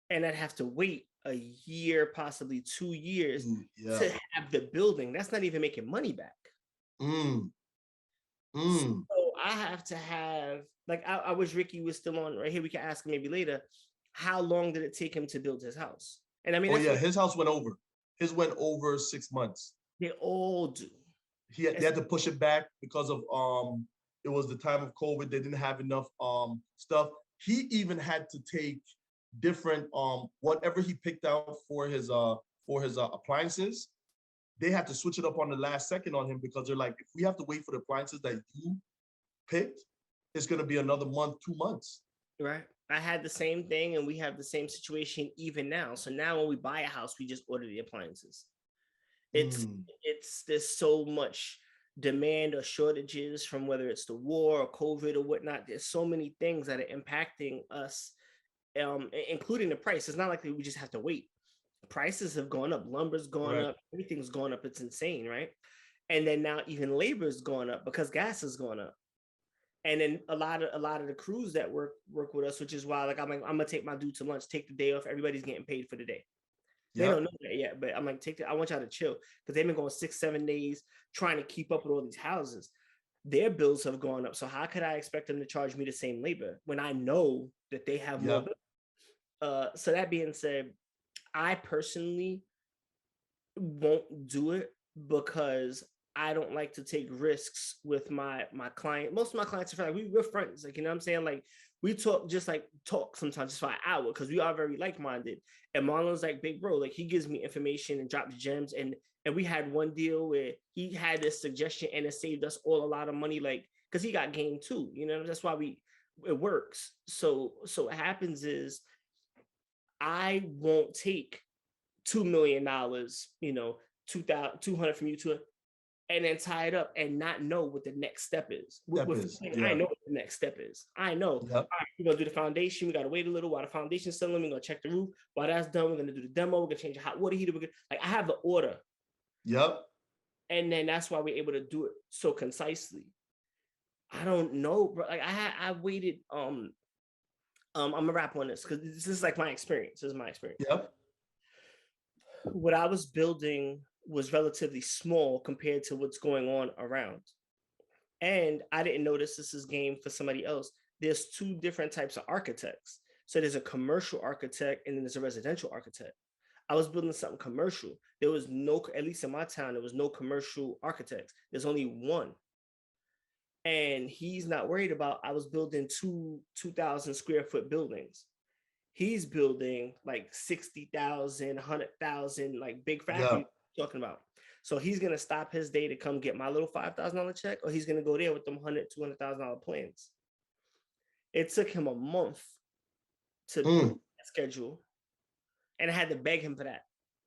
And I'd have to wait a year, possibly 2 years to have the building. That's not even making money back. So I have to have, like, I wish Ricky was still on right here. We can ask him maybe later. How long did it take him to build his house? And I mean, his house went over. His went over 6 months. They all do. They had to push it back because of it was the time of COVID. They didn't have enough stuff. He even had to take different whatever he picked out for his appliances. They had to switch it up on the last second on him because they're like, if we have to wait for the appliances that you picked, it's going to be another month, 2 months. Right. I had the same thing, and we have the same situation even now. So now when we buy a house, we just order the appliances. It's there's so much demand or shortages from whether it's the war or COVID or whatnot. There's so many things that are impacting us, including the price. It's not like we just have to wait. Prices have gone up, lumber's gone up, everything's gone up. It's insane, right? And then now even labor's gone up because gas has gone up. And then a lot of the crews that work with us, which is why, like, I'm gonna take my dude to lunch, take the day off. Everybody's getting paid for the day. They don't know that yet, but I'm like, I want y'all to chill because they've been going 6-7 days trying to keep up with all these houses. Their bills have gone up. So how could I expect them to charge me the same labor when I know that they have more? So that being said, I personally won't do it because I don't like to take risks with my client. Most of my clients are like, we're friends. Like, you know what I'm saying? Like, we talk sometimes just for an hour because we are very like-minded. And Marlon's like, big bro, like, he gives me information and drops gems. And we had one deal where he had this suggestion and it saved us all a lot of money, like, because he got game too. You know, that's why it works. So what happens is I won't take $2 million, you know, 200 from you to and then tie it up and not know what the next step is. I know what the next step is. I know, all right, we're going to do the foundation. We got to wait a little while the foundation's settling. We're going to check the roof. While that's done, we're going to do the demo. We're going to change the hot water heater. Like, I have the order. And then that's why we're able to do it so concisely. I don't know, bro. Like, I waited. I'm going to wrap on this because this is like my experience. This is my experience. What I was building was relatively small compared to what's going on around. And I didn't notice this is game for somebody else. There's two different types of architects. So there's a commercial architect and then there's a residential architect. I was building something commercial. There was no, at least in my town, there was no commercial architects. There's only one. And he's not worried about, I was building 2,000 square foot buildings. He's building like 60,000, 100,000, like big factory talking about. So he's going to stop his day to come get my little $5,000 check, or he's going to go there with them $100,000, $200,000 plans. It took him a month to schedule. And I had to beg him for that.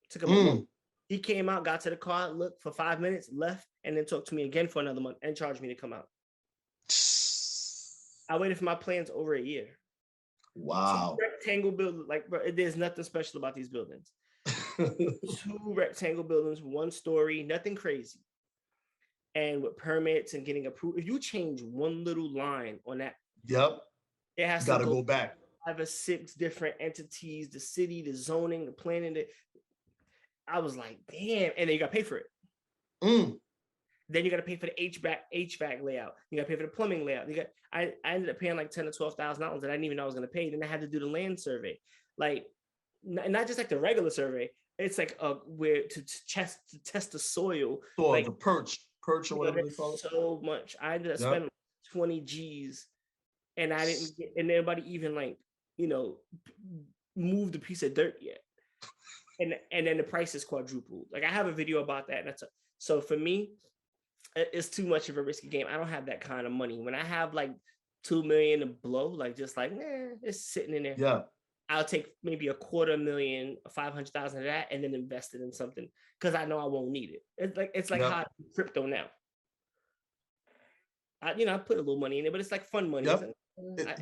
It took him a month. He came out, got to the car, looked for 5 minutes, left, and then talked to me again for another month and charged me to come out. I waited for my plans over a year. Wow. 2 rectangle buildings, like, bro, there's nothing special about these buildings. 2 rectangle buildings, 1 story, nothing crazy. And with permits and getting approved, if you change one little line on that, it has to go back. 5 or 6 different entities, the city, the zoning, the planning. I was like, damn. And then you got to pay for it. Then you got to pay for the HVAC layout. You got to pay for the plumbing layout. I ended up paying like $10,000 to $12,000 that I didn't even know I was going to pay. Then I had to do the land survey, like not just like the regular survey. it's like where to test the soil. So Like, the perch or whatever they that's call it. so much. I ended up Yeah. spending 20 G's, and I didn't get, and nobody even like, moved a piece of dirt yet. And then the price is quadrupled. Like, I have a video about that. And so for me, it's too much of a risky game. I don't have that kind of money. When I have like 2 million to blow, like just like, it's sitting in there. Yeah. I'll take maybe 250,000, 500,000 of that, and then invest it in something because I know I won't need it. It's like how I do crypto now. I put a little money in it, but it's like fun money. Yep.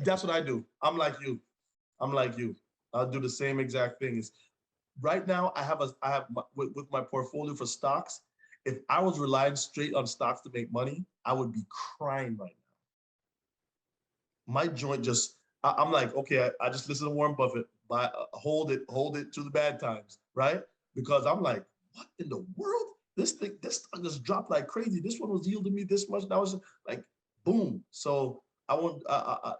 That's what I do. I'm like you. I'll do the same exact thing. Right now, I have with my portfolio for stocks. If I was relying straight on stocks to make money, I would be crying right now. My joint I'm like, okay, I just listen to Warren Buffett, hold it to the bad times, right? Because I'm like, what in the world? This stock just dropped like crazy. This one was yielding me this much. That was like, boom. So I want,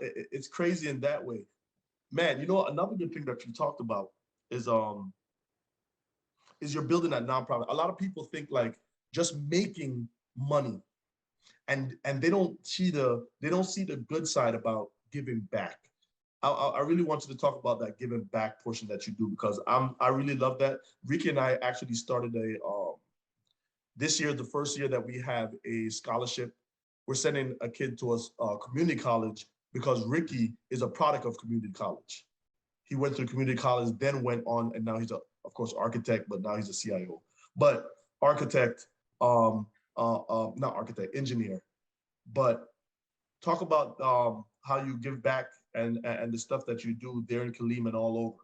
it's crazy in that way. Man, another good thing that you talked about is you're building that nonprofit. A lot of people think like just making money, and they don't see the good side about giving back. I really want you to talk about that giving back portion that you do, because I really love that. Ricky and I actually started this year, the first year that we have a scholarship. We're sending a kid to a community college because Ricky is a product of community college. He went through community college, then went on, and now he's of course, architect, but now he's a CIO. But architect, not architect, engineer. But talk about how you give back and the stuff that you do there in Kalim and all over.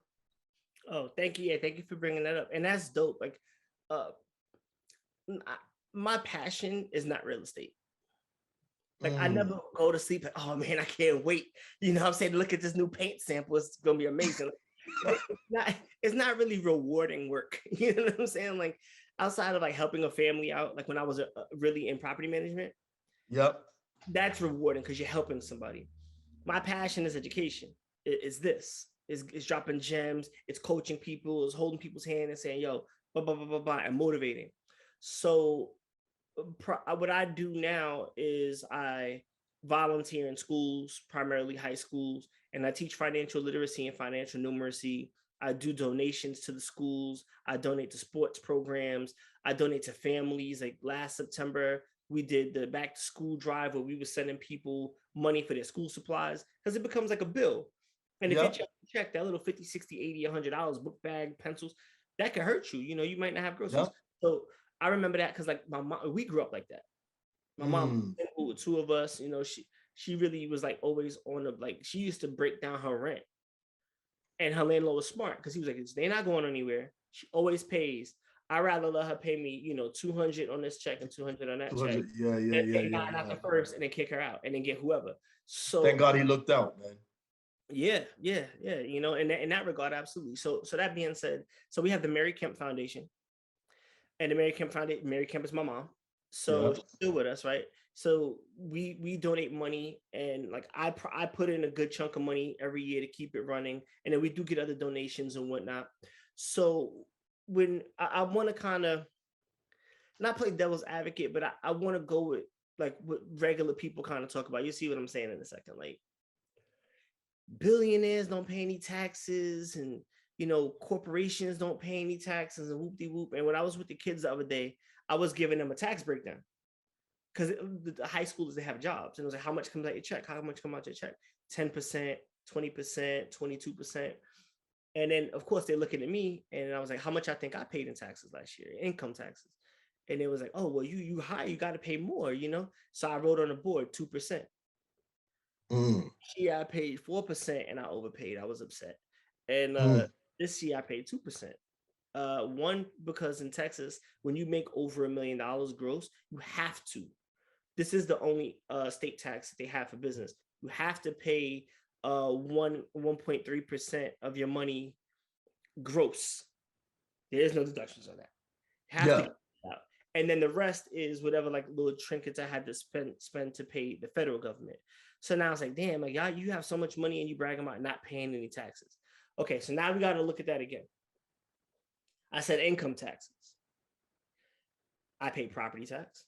Oh, thank you. Yeah, thank you for bringing that up. And that's dope. Like, my passion is not real estate. Like, I never go to sleep. Oh man, I can't wait. You know what I'm saying? Look at this new paint sample. It's gonna be amazing. It's not really rewarding work. You know what I'm saying? Like, outside of like helping a family out, like when I was really in property management. Yep. That's rewarding because you're helping somebody. My passion is education. It's dropping gems. It's coaching people. It's holding people's hand and saying, yo, blah, blah, blah, blah, blah, and motivating. So what I do now is I volunteer in schools, primarily high schools, and I teach financial literacy and financial numeracy. I do donations to the schools. I donate to sports programs. I donate to families. Like last September, we did the back to school drive where we were sending people money for their school supplies, because it becomes like a bill. And if you check that little 50, 60, 80, $100, book bag, pencils, that can hurt you. You might not have groceries. Yep. So I remember that because like my mom, we grew up like that. My mom with two of us, she really was like always on she used to break down her rent. And her landlord was smart because he was like, they're not going anywhere. She always pays. I'd rather let her pay me, 200 on this check and 200 on that check. Yeah. Not the first, and then kick her out and then get whoever. So thank God he looked out, man. Yeah. In that regard, absolutely. So that being said, so we have the Mary Kemp Foundation. And the Mary Kemp Foundation, Mary Kemp is my mom. So she's still with us, right? So we donate money, and like I put in a good chunk of money every year to keep it running, and then we do get other donations and whatnot. So when I want to kind of not play devil's advocate, but I want to go with like what regular people kind of talk about. You see what I'm saying in a second, like billionaires don't pay any taxes, and corporations don't pay any taxes, and whoop-de-whoop. And when I was with the kids the other day, I was giving them a tax breakdown because the high schoolers, they have jobs, and it was like, how much comes out your check? How much comes out your check? 10%, 20%, 22%. And then of course they're looking at me, and I was like, how much I think I paid in taxes last year, income taxes? And it was like, oh, well, you high, you got to pay more, So I wrote on the board 2%. Year I paid 4%, and I overpaid. I was upset. And this year I paid 2%. One, because in Texas, when you make over $1 million gross, you have to. This is the only state tax that they have for business. You have to pay 1.3% of your money gross. There is no deductions on that. You have to get it out. And then the rest is whatever like little trinkets I had to spend to pay the federal government. So now it's like, damn, like y'all, you have so much money and you bragging about not paying any taxes. Okay, so now we got to look at that again. I said income taxes. I pay property tax.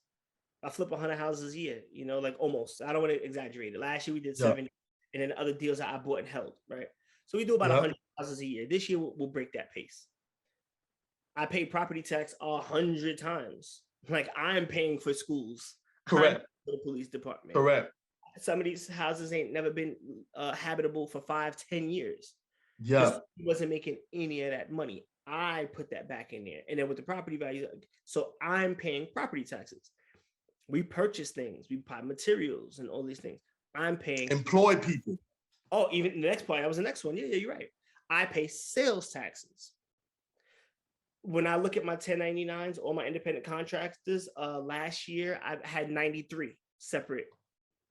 I flip 100 houses a year, like almost. I don't want to exaggerate it. Last year we did 70, and then other deals that I bought and held, right? So we do about 100 houses a year. This year we'll break that pace. I pay property tax 100 times. Like I'm paying for schools. Correct. For the police department. Correct. Some of these houses ain't never been habitable for 5-10 years. Yeah. He wasn't making any of that money. I put that back in there. And then with the property value, so I'm paying property taxes. We purchase things, we buy materials and all these things. I'm paying. Employ people. Oh, even the next point, that was the next one. Yeah, you're right. I pay sales taxes. When I look at my 1099s or my independent contractors, last year I had 93 separate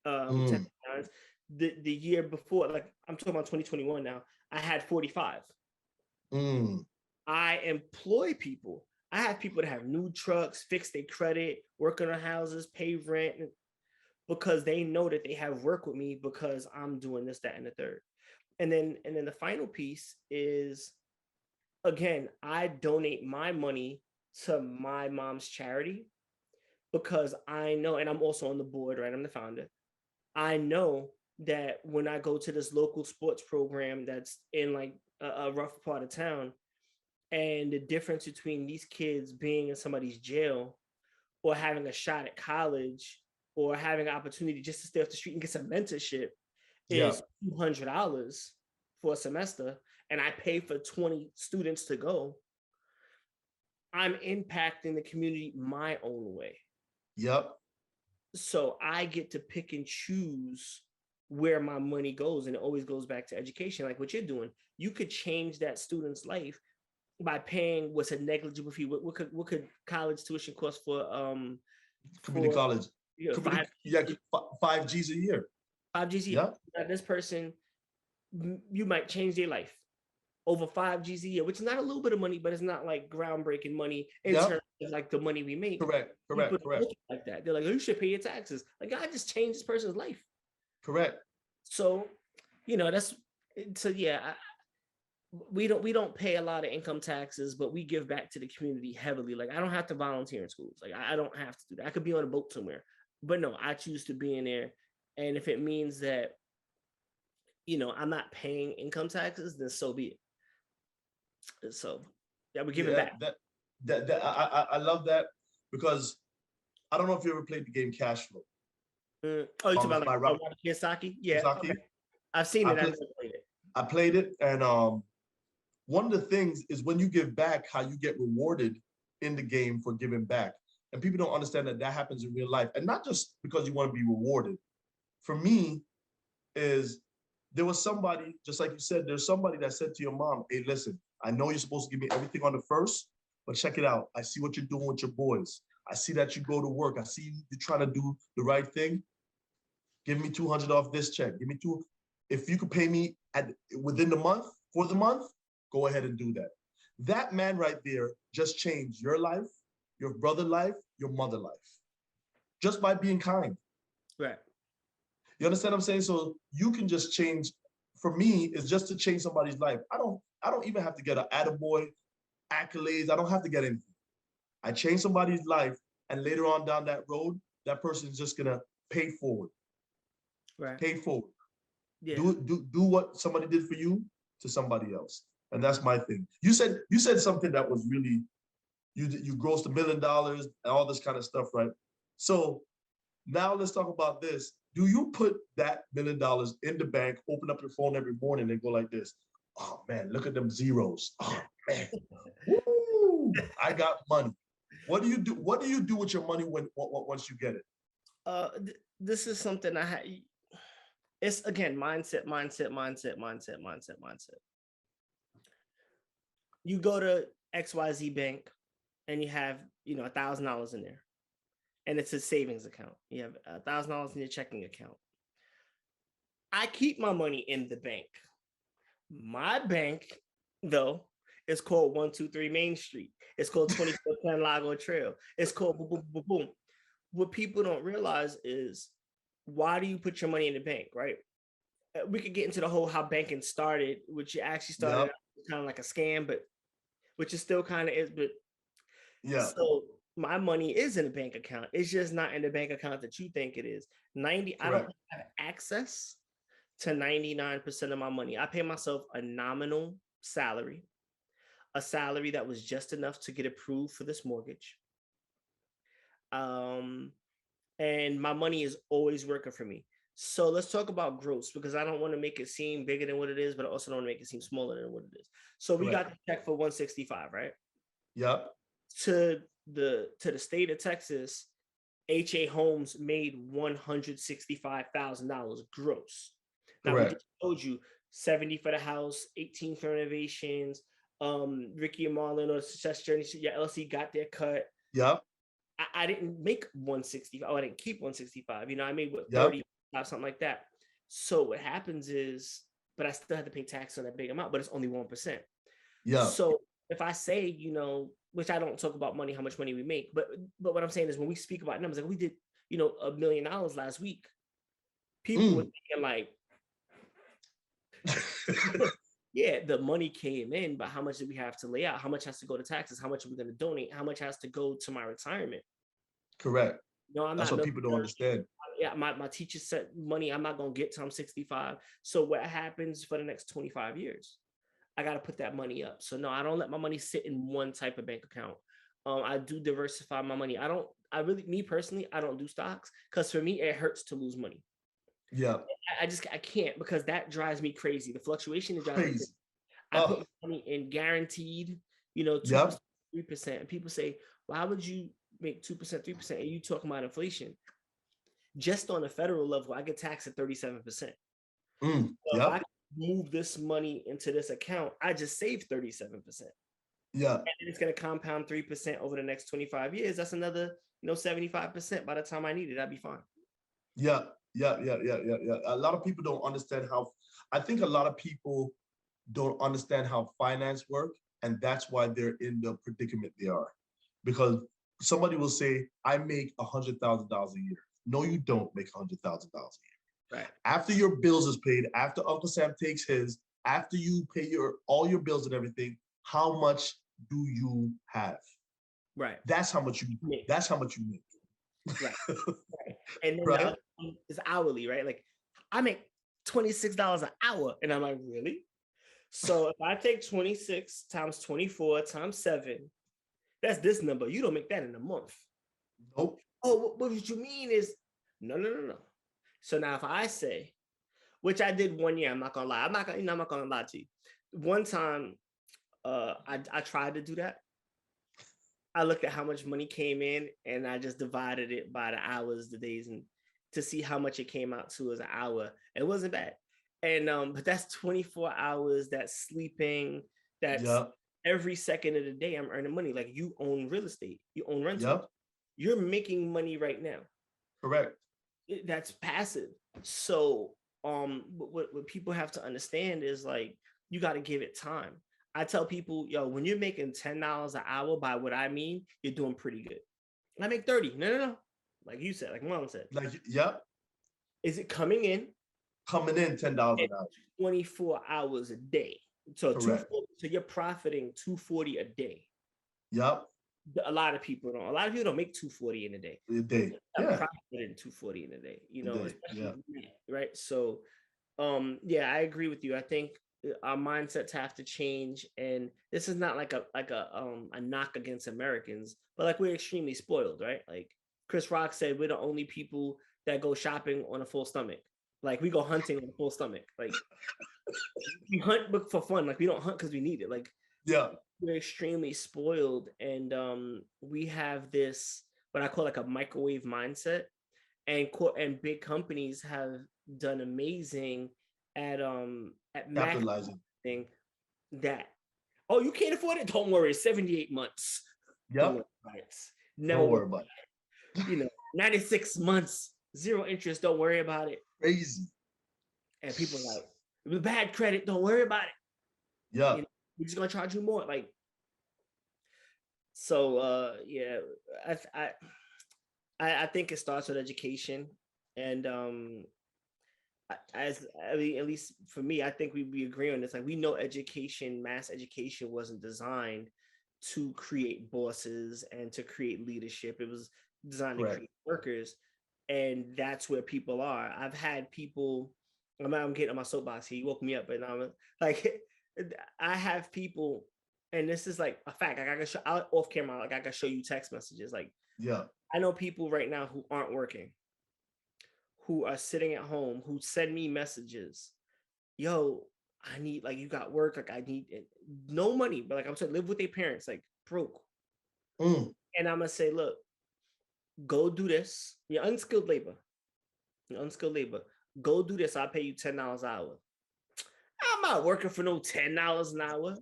1099s. The year before, like I'm talking about 2021 now, I had 45. I employ people. I have people that have new trucks, fix their credit, work on their houses, pay rent, because they know that they have work with me because I'm doing this, that, and the third. And then the final piece is, again, I donate my money to my mom's charity because I know, and I'm also on the board, right? I'm the founder. I know that when I go to this local sports program that's in like a rough part of town, and the difference between these kids being in somebody's jail or having a shot at college or having an opportunity just to stay off the street and get some mentorship is $200 for a semester, and I pay for 20 students to go. I'm impacting the community my own way. Yep. So I get to pick and choose where my money goes, and it always goes back to education, like what you're doing. You could change that student's life by paying what's a negligible fee. What could college tuition cost for community college? $5 G's a year. $5 G's a year. Now, this person, you might change their life over $5 G's a year, which is not a little bit of money, but it's not like groundbreaking money in terms of like the money we make. Correct. Like that, they're like, oh, you should pay your taxes. Like, I just changed this person's life. Correct. So, that's so yeah. We don't pay a lot of income taxes, but we give back to the community heavily. Like I don't have to volunteer in schools. Like I don't have to do that. I could be on a boat somewhere, but no, I choose to be in there. And if it means that, I'm not paying income taxes, then so be it. So yeah, we give it back. I love that because I don't know if you ever played the game Cash Flow. Oh, you talking about like Kiyosaki? Yeah, Kiyosaki? Okay. I've seen it. I've never played it. I played it, and one of the things is when you give back, how you get rewarded in the game for giving back. And people don't understand that happens in real life. And not just because you want to be rewarded. For me, there was somebody, just like you said, there's somebody that said to your mom, hey, listen, I know you're supposed to give me everything on the first, but check it out. I see what you're doing with your boys. I see that you go to work. I see you trying to do the right thing. Give me $200 off this check. Give me $200. If you could pay me within the month, for the month, go ahead and do that. That man right there just changed your life, your brother's life, your mother's life, just by being kind. Right. You understand what I'm saying? So you can just change. For me, it's just to change somebody's life. I don't even have to get an attaboy, accolades. I don't have to get anything. I change somebody's life, and later on down that road, that person is just gonna pay forward. Right. Pay forward. Yeah. Do what somebody did for you to somebody else. And that's my thing. You said something that was really, you grossed $1 million and all this kind of stuff, right? So now let's talk about this. Do you put that $1 million in the bank, open up your phone every morning and go like this? Oh man, look at them zeros. Oh man, woo, I got money. What do you do? What do you do with your money once you get it? This is something I had. It's again mindset. You go to XYZ Bank and you have, $1,000 in there, and it's a savings account. You have $1,000 in your checking account. I keep my money in the bank. My bank, though, is called 123 Main Street. It's called 2410 Lago Trail. It's called boom, boom, boom, boom. What people don't realize is, why do you put your money in the bank, right? We could get into the whole how banking started, which actually started kind of like a scam, but which is still kind of is, but Yeah. so my money is in a bank account. It's just not in the bank account that you think it is. 90, I don't Correct. have access to 99% of my money. I pay myself a nominal salary, a salary that was just enough to get approved for this mortgage. Um, and my money is always working for me. So let's talk about gross because I don't want to make it seem bigger than what it is, but I also don't want to make it seem smaller than what it is. So we got Correct. the check for 165, right? Yep. To the state of Texas, HA Homes made $165,000 gross. Now we Correct. just told you 70 for the house, 18 for renovations. Ricky and Marlon or Success Journey, your LC got their cut. Yep. I didn't make 165. Oh, I didn't keep 165. You know, I made what Yep. 30, something like that. So what happens is, but I still have to pay tax on that big amount, but it's only 1%. Yeah. So if I say, you know, which I don't talk about money, how much money we make, but what I'm saying is when we speak about numbers, like we did, you know, $1 million last week, people were thinking like, yeah, the money came in, but how much do we have to lay out? How much has to go to taxes? How much are we going to donate? How much has to go to my retirement? Correct. No, I'm That's not. what people don't understand. Yeah, my teacher said money I'm not going to get till I'm 65. So what happens for the next 25 years? I got to put that money up. So no, I don't let my money sit in one type of bank account. I do diversify my money. Me personally, I don't do stocks because for me, it hurts to lose money. Yeah. I can't because that drives me crazy. The fluctuation is driving me crazy. I put money in guaranteed, you know, 2%, 3%. And people say, why would you make 2%, 3%? And you talking about inflation. Just on the federal level, I get taxed at 37%. So if I move this money into this account, I just saved 37%. Yeah. And it's going to compound 3% over the next 25 years. That's another, 75%. By the time I need it, I'd be fine. Yeah. A lot of people don't understand I think a lot of people don't understand how finance work. And that's why they're in the predicament they are. Because somebody will say, I make $100,000 a year. No, you don't make $100,000 a year. Right. After your bills is paid, after Uncle Sam takes his, after you pay all your bills and everything, how much do you have? Right. That's how much you make. That's how much you make. Right. Right. And then right? the other thing is hourly, right? Like I make $26 an hour. And I'm like, really? So if I take 26 times 24 times 7, that's this number. You don't make that in a month. Nope. Oh, what you mean is no. So now if I say, which I did one year, I'm not gonna lie. I'm not gonna lie to you. One time, I tried to do that. I looked at how much money came in and I just divided it by the hours, the days, and to see how much it came out to as an hour. It wasn't bad. And but that's 24 hours, that's sleeping, that's every second of the day I'm earning money. Like you own real estate, you own rental. You're making money right now. Correct. That's passive. So what people have to understand is like you got to give it time. I tell people, yo, when you're making $10 an hour, by what I mean, you're doing pretty good. I make 30. No. Like you said, like Mom said. Like, Is it coming in? Coming in $10 an hour. 24 hours a day. So so you're profiting $240 a day. Yep. A lot of people don't. A lot of people don't make $240 in a day. Profiting $240 in a day. Right. So, I agree with you. I think our mindsets have to change, and this is not like a knock against Americans, but like we're extremely spoiled, right? Like Chris Rock said, we're the only people that go shopping on a full stomach. Like we go hunting on a full stomach. Like we hunt for fun. Like we don't hunt because we need it. Like we're extremely spoiled, and we have this what I call like a microwave mindset, and big companies have done amazing at capitalizing that. Oh, you can't afford it? Don't worry. 78 months. Yep. Don't worry about it. 96 months, 0 interest. Don't worry about it. Crazy. And people are like, with bad credit, don't worry about it. Yeah. We're just gonna charge you more. Like, so I think it starts with education, and at least for me, I think we agree on this. Like we know mass education wasn't designed to create bosses and to create leadership. It was designed to Correct. create workers. And that's where people are. I've had people, I'm getting on my soapbox here. You woke me up, but I'm like, I have people, and this is like a fact. Like I can show out off camera, like I can show you text messages. Like Yeah. I know people right now who aren't working, who are sitting at home, who send me messages. Yo, I need, like, you got work, like I need it. No money, but like I'm saying, live with their parents, like broke. Mm. And I'm gonna say, look, go do this. You're unskilled labor. You're unskilled labor. Go do this. I'll pay you $10 an hour. I'm not working for no $10 an hour.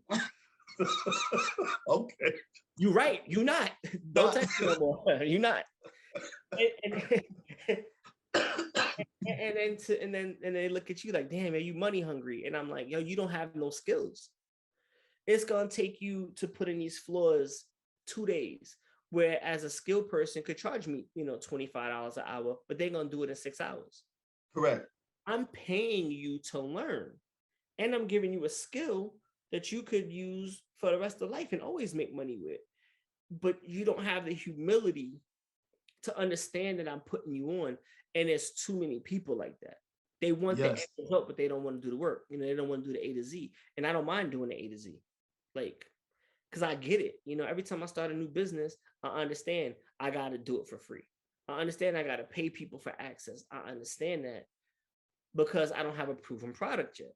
Okay. You're right. You're not. Don't text me no more. You're not. And then they look at you like, damn, are you money hungry? And I'm like, yo, you don't have no skills. It's gonna take you to put in these floors 2 days, where as a skilled person could charge me, $25 an hour, but they're gonna do it in 6 hours. Correct. I'm paying you to learn, and I'm giving you a skill that you could use for the rest of life and always make money with. But you don't have the humility to understand that I'm putting you on. And there's too many people like that. They want the end result, but they don't want to do the work. They don't want to do the A to Z. And I don't mind doing the A to Z. Like, because I get it. Every time I start a new business, I understand I got to do it for free. I understand I got to pay people for access. I understand that because I don't have a proven product yet.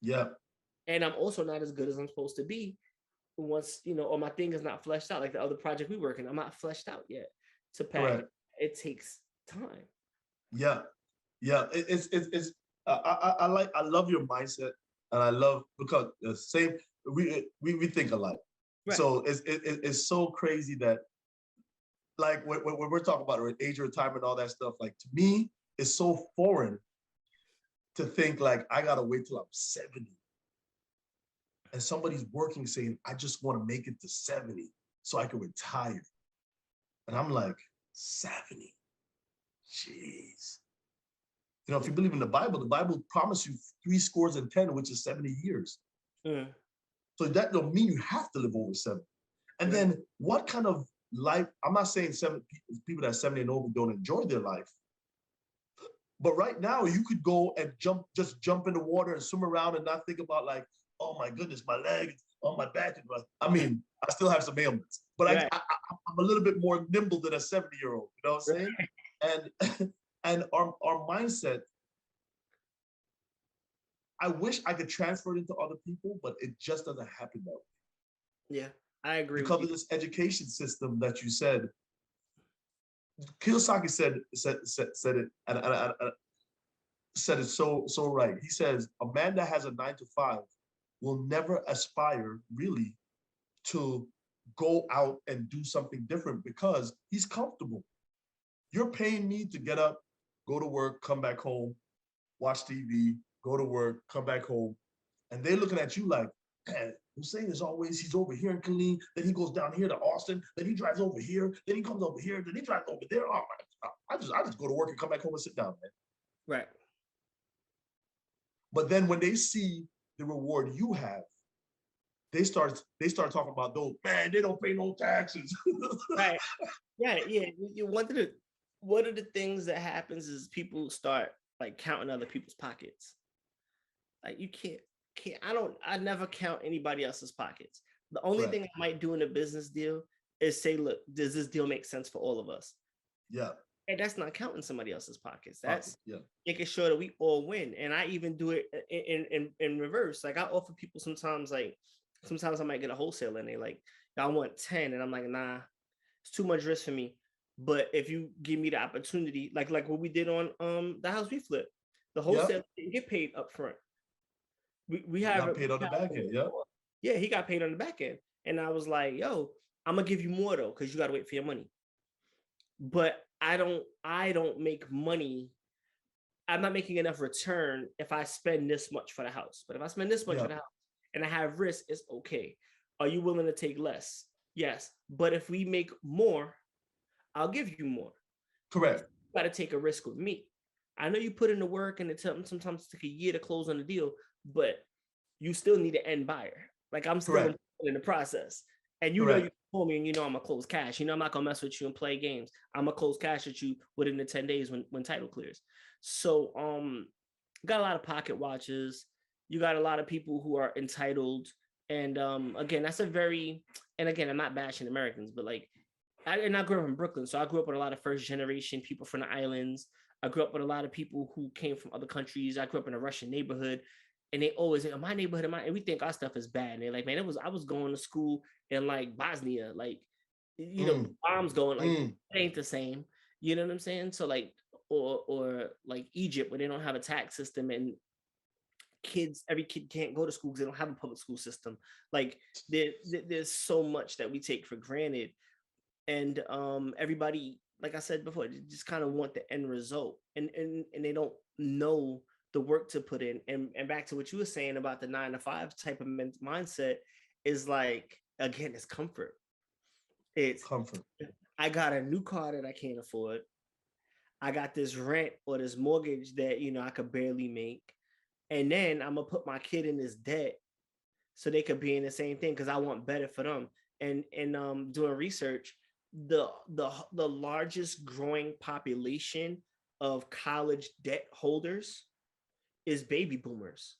Yeah. And I'm also not as good as I'm supposed to be once, or my thing is not fleshed out. Like the other project we work in, I'm not fleshed out yet to pack. It takes time. Yeah. Yeah. I love your mindset, and I love, because the same, we think alike. Right. So it's so crazy that, like, when we're talking about age of retirement, all that stuff, like, to me, it's so foreign to think like I gotta wait till I'm 70 and somebody's working saying, I just want to make it to 70 so I can retire. And I'm like, 70? Jeez. If you believe in the Bible promised you 70, which is 70 years. Mm. So that don't mean you have to live over 70. And then what kind of life, I'm not saying people that are 70 and over don't enjoy their life. But right now you could go and just jump in the water and swim around and not think about, like, oh my goodness, my leg, oh my back. I mean, I still have some ailments, but I'm a little bit more nimble than a 70-year-old, you know what I'm saying? And our mindset, I wish I could transfer it into other people, but it just doesn't happen that way. Yeah, I agree. Because of this education system that you said. Kiyosaki said it, and said it so right. He says, a man that has a 9-to-5 will never aspire really to go out and do something different because he's comfortable. You're paying me to get up, go to work, come back home, watch TV, go to work, come back home. And they're looking at you like, man, Hussain is always, he's over here in Killeen, then he goes down here to Austin, then he drives over here, then he comes over here, then he drives over there. Oh, I just go to work and come back home and sit down, man. Right. But then when they see the reward you have, they start talking about those, man, they don't pay no taxes. Right. Yeah. One of the things that happens is people start like counting other people's pockets. Like you can't, I never count anybody else's pockets. The only thing I might do in a business deal is say, look, does this deal make sense for all of us? Yeah. And that's not counting somebody else's pockets. That's making sure that we all win. And I even do it in reverse. Like I offer people sometimes I might get a wholesale and they like, I want 10. And I'm like, nah, it's too much risk for me. But if you give me the opportunity, like what we did on the house we flipped, the wholesale didn't get paid up front. We have paid on the back end, yeah, he got paid on the back end. And I was like, yo, I'm gonna give you more though, because you gotta wait for your money. But I don't make money. I'm not making enough return if I spend this much for the house. But if I spend this much for the house and I have risk, it's okay. Are you willing to take less? Yes. But if we make more, I'll give you more. Correct. You got to take a risk with me. I know you put in the work and sometimes take a year to close on the deal, but you still need an end buyer. Like I'm still in the process. And you know you call me and you know I'm gonna close cash. You know I'm not gonna mess with you and play games. I'm gonna close cash at you within the 10 days when title clears. So got a lot of pocket watches. You got a lot of people who are entitled. And again, that's a very, and again, I'm not bashing Americans, but like I grew up in Brooklyn. So I grew up with a lot of first generation people from the islands. I grew up with a lot of people who came from other countries. I grew up in a Russian neighborhood. And they always say, oh, my neighborhood, and we think our stuff is bad. And they're like, man, I was going to school in like Bosnia, like, you know, bombs going, like, it ain't the same. You know what I'm saying? So like, or like Egypt, where they don't have a tax system and every kid can't go to school because they don't have a public school system. Like there's so much that we take for granted. And everybody, like I said before, they just kind of want the end result. And they don't know the work to put in. And back to what you were saying about the 9 to 5 type of mindset is like, again, it's comfort. It's comfort. I got a new car that I can't afford. I got this rent or this mortgage that, you know, I could barely make. And then I'm gonna put my kid in this debt so they could be in the same thing because I want better for them. And doing research, the largest growing population of college debt holders is baby boomers.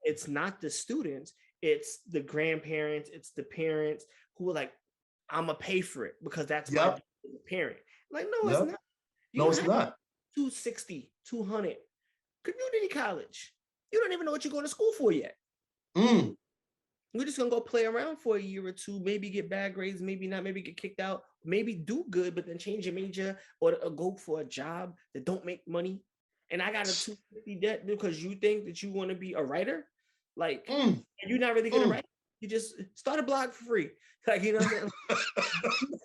It's not the students, it's the grandparents, it's the parents who are like, I'm gonna pay for it because that's my parent. Like, no, it's not. No, it's not. 260, 200, community college. You don't even know what you're going to school for yet. We're just gonna go play around for a year or two, maybe get bad grades, maybe not, maybe get kicked out, maybe do good, but then change your major or go for a job that don't make money. And I got a 250 debt because you think that you want to be a writer, like, and you're not really gonna write. You just start a blog for free, like, you know what I'm saying?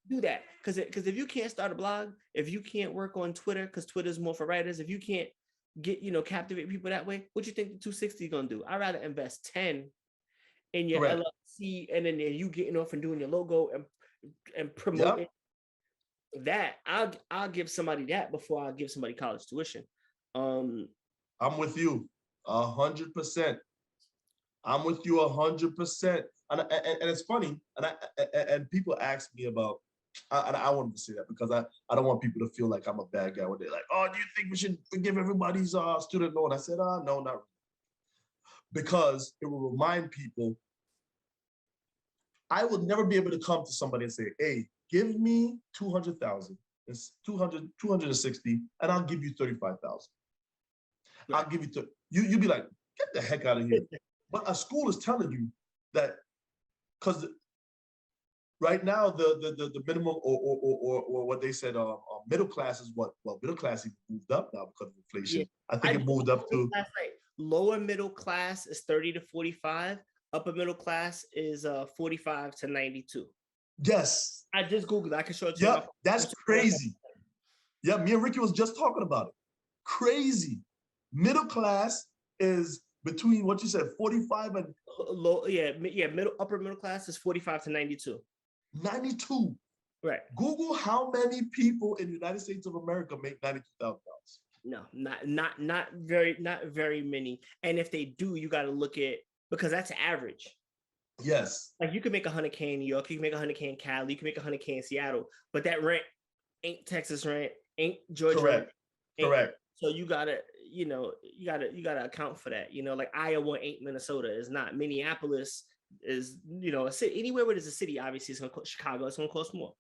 Do that, because if you can't start a blog, if you can't work on Twitter, because Twitter's more for writers, if you can't get, you know, captivate people that way, what you think the 260 is gonna do? I'd rather invest 10 in your LLC, and then you getting off and doing your logo and promoting that. I'll give somebody that before I give somebody college tuition. I'm with you 100%. I'm with you 100%. And it's funny, and people ask me about, and I wanted to say that because I don't want people to feel like I'm a bad guy when they're like, oh, do you think we should forgive everybody's student loan? I said, no, not really. Because it will remind people, I would never be able to come to somebody and say, hey, give me 200,000, it's 260, and I'll give you 35,000. Right. I'll give you, you'd be like, get the heck out of here. But a school is telling you that, because right now the minimum or what they said middle class is what? Well, middle class even moved up now because of inflation. Yeah. I think it moved up to lower middle class is 30 to 45. Upper middle class is 45 to 92. Yes. I just Googled. I can show it to you. Yep, that's crazy. Yeah, me and Ricky was just talking about it. Crazy. Middle class is between what you said, 45 and low. Upper middle class is 45 to 92. 92. Right. Google how many people in the United States of America make $92,000. No, not very many. And if they do, you got to look at, because that's average. Yes. Like you can make 100K in New York, you can make 100K in Cali, you can make 100K in Seattle, but that rent ain't Texas rent, ain't Georgia rent. Correct. So you gotta account for that. You know, like Iowa ain't Minnesota, is not. Minneapolis is, you know, a city. Anywhere where there's a city, obviously it's gonna cost. Chicago, it's gonna cost more.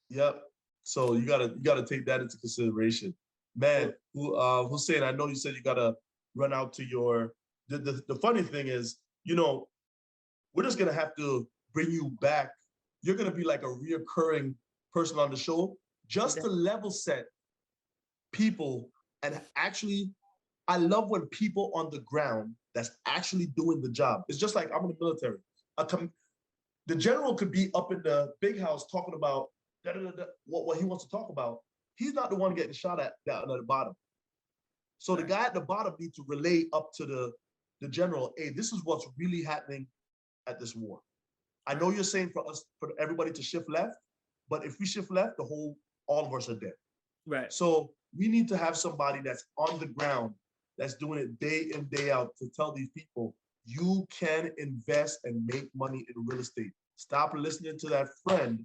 Yep. So you gotta take that into consideration. Man, Hussain, I know you said you gotta run out to your. The funny thing is, you know, we're just gonna have to bring you back. You're gonna be like a reoccurring person on the show, just to level set people. And actually, I love when people on the ground that's actually doing the job. It's just like I'm in the military. The general could be up in the big house talking about what he wants to talk about. He's not the one getting shot at down at the bottom. So the guy at the bottom needs to relay up to the general, hey, this is what's really happening at this war. I know you're saying for everybody to shift left, but if we shift left, all of us are dead. Right. So we need to have somebody that's on the ground, that's doing it day in, day out, to tell these people, you can invest and make money in real estate. Stop listening to that friend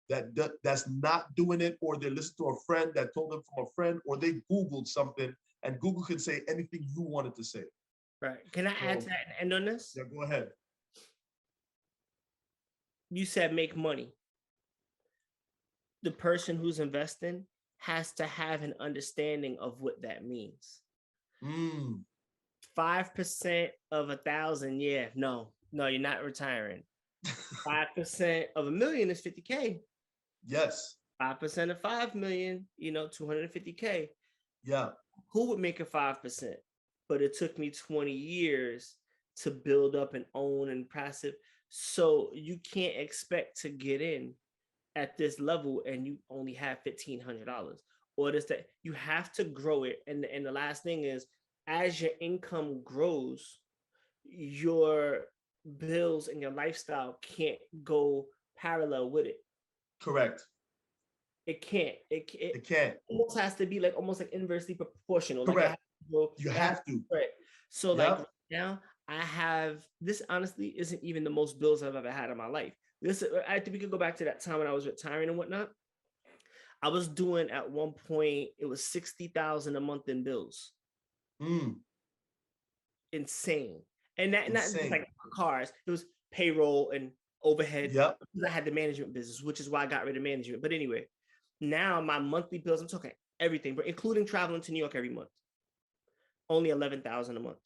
that's not doing it, or they listen to a friend that told them from a friend, or they Googled something, and Google can say anything you wanted to say. Right. Can I add to that and end on this? Yeah, go ahead. You said make money. The person who's investing has to have an understanding of what that means. 5% of 1,000, yeah, no, you're not retiring. 5% of 1,000,000 is 50K. Yes. 5% of 5 million, 250K. Yeah. Who would make a 5%? But it took me 20 years to build up and own and passive. So you can't expect to get in at this level and you only have $1,500 or this, that. You have to grow it. And the last thing is, as your income grows, your bills and your lifestyle can't go parallel with it. Correct. It can't. It can't. Almost has to be like almost like inversely proportional. Correct. Like you have to. Right. So like right now, I have this. Honestly, isn't even the most bills I've ever had in my life. This, I think we could go back to that time when I was retiring and whatnot. I was doing at one point, it was 60,000 a month in bills. Insane. And that not just like cars, it was payroll and overhead. Yep. Because I had the management business, which is why I got rid of management. But anyway, now my monthly bills, I'm talking everything, but including traveling to New York every month, only 11,000 a month.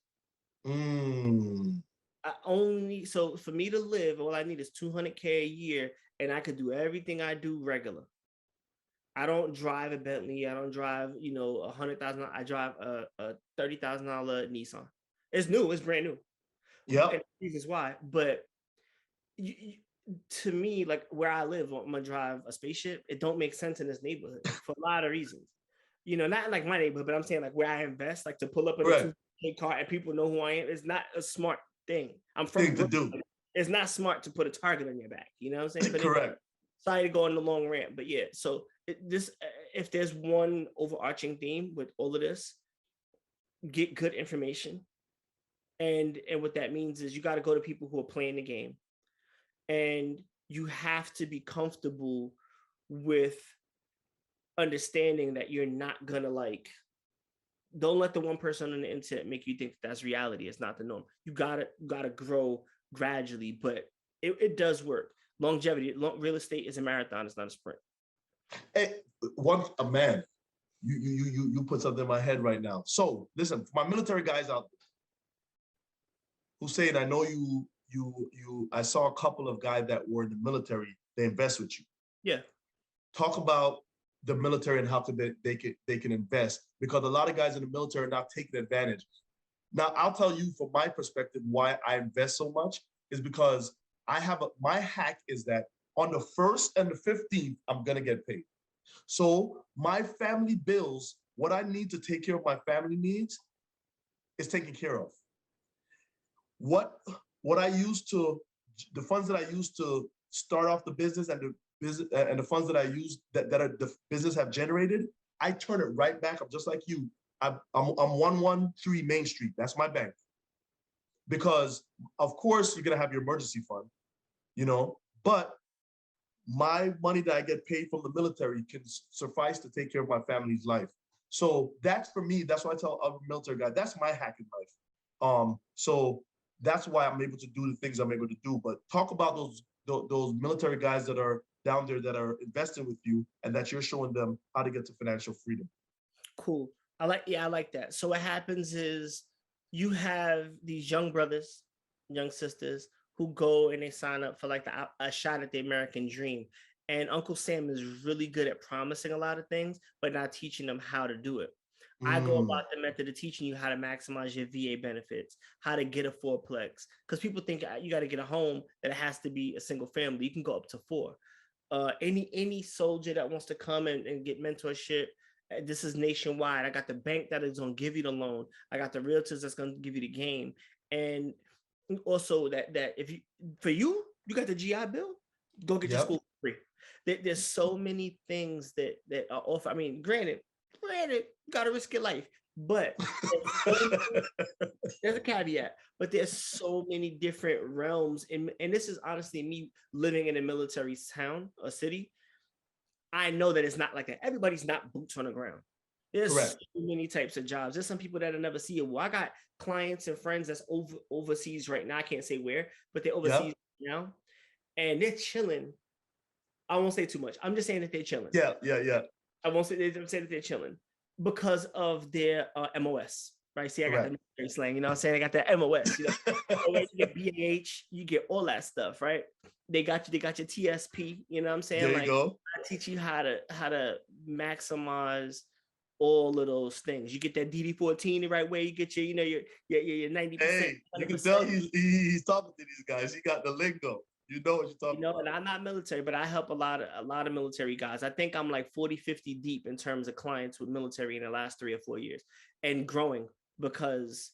So for me to live, all I need is 200K a year, and I could do everything I do regular. I don't drive a Bentley. I don't drive, $100,000. I drive a $30,000 Nissan. It's new. It's brand new. Yeah. And reasons why, but to me, like where I live, I'm gonna drive a spaceship. It don't make sense in this neighborhood for a lot of reasons. Not like my neighborhood, but I'm saying like where I invest, like to pull up in a 2K car and people know who I am. It's not a smart thing. I'm from thing to do. It's not smart to put a target on your back. You know what I'm saying? But correct. Sorry to go on the long rant, but yeah. So if there's one overarching theme with all of this, get good information. And what that means is you got to go to people who are playing the game, and you have to be comfortable with understanding that you're not gonna don't let the one person on the internet make you think that's reality. It's not the norm. You gotta grow gradually, but it does work. Longevity, real estate is a marathon. It's not a sprint. Hey, man, you put something in my head right now. So listen, for my military guys out there, Hussain, I know I saw a couple of guys that were in the military. They invest with you. Yeah. Talk about the military and how they can invest, because a lot of guys in the military are not taking advantage. Now, I'll tell you from my perspective why I invest so much is because my hack is that on the 1st and the 15th, I'm gonna get paid. So my family bills, what I need to take care of my family needs, is taken care of. The funds that I use to start off the business and the funds that I use that the business have generated, I turn it right back. I'm just like you. I'm 113 Main Street. That's my bank. Because of course you're gonna have your emergency fund, but my money that I get paid from the military can suffice to take care of my family's life. So that's for me. That's why I tell other military guys, that's my hack in life. So that's why I'm able to do the things I'm able to do. But talk about those military guys that are down there that are investing with you and that you're showing them how to get to financial freedom. Cool. I like that. So what happens is you have these young brothers, young sisters who go and they sign up for like a shot at the American dream. And Uncle Sam is really good at promising a lot of things, but not teaching them how to do it. I go about the method of teaching you how to maximize your VA benefits, how to get a 4-plex. Because people think you got to get a home that it has to be a single family. You can go up to 4. Any soldier that wants to come and get mentorship, this is nationwide. I got the bank that is going to give you the loan. I got the realtors that's going to give you the game. And also that if you got the GI Bill, go get your school free. There's so many things that are offered. I mean, granted, you got to risk your life. But there's a caveat, but there's so many different realms. And this is honestly me living in a military town or city. I know that it's not like that. Everybody's not boots on the ground. There's Correct. so many types of jobs. There's some people that I never see it. Well, I got clients and friends that's overseas right now. I can't say where, but they're overseas now, and they're chilling. I won't say too much. I'm just saying that they're chilling. Yeah. I won't say that they're chilling because of their MOS. Right? See, I got the military slang. You know what I'm saying? I got that MOS. You know, you get BAH, you get all that stuff, right? They got your TSP. You know what I'm saying? There you like, go. I teach you how to maximize all of those things. You get that DD14 the right way. You get your 90%. Hey, you can tell he's talking to these guys. He got the lingo. You know what you're talking about. And I'm not military, but I help a lot of military guys. I think I'm like 40, 50 deep in terms of clients with military in the last 3 or 4 years and growing, because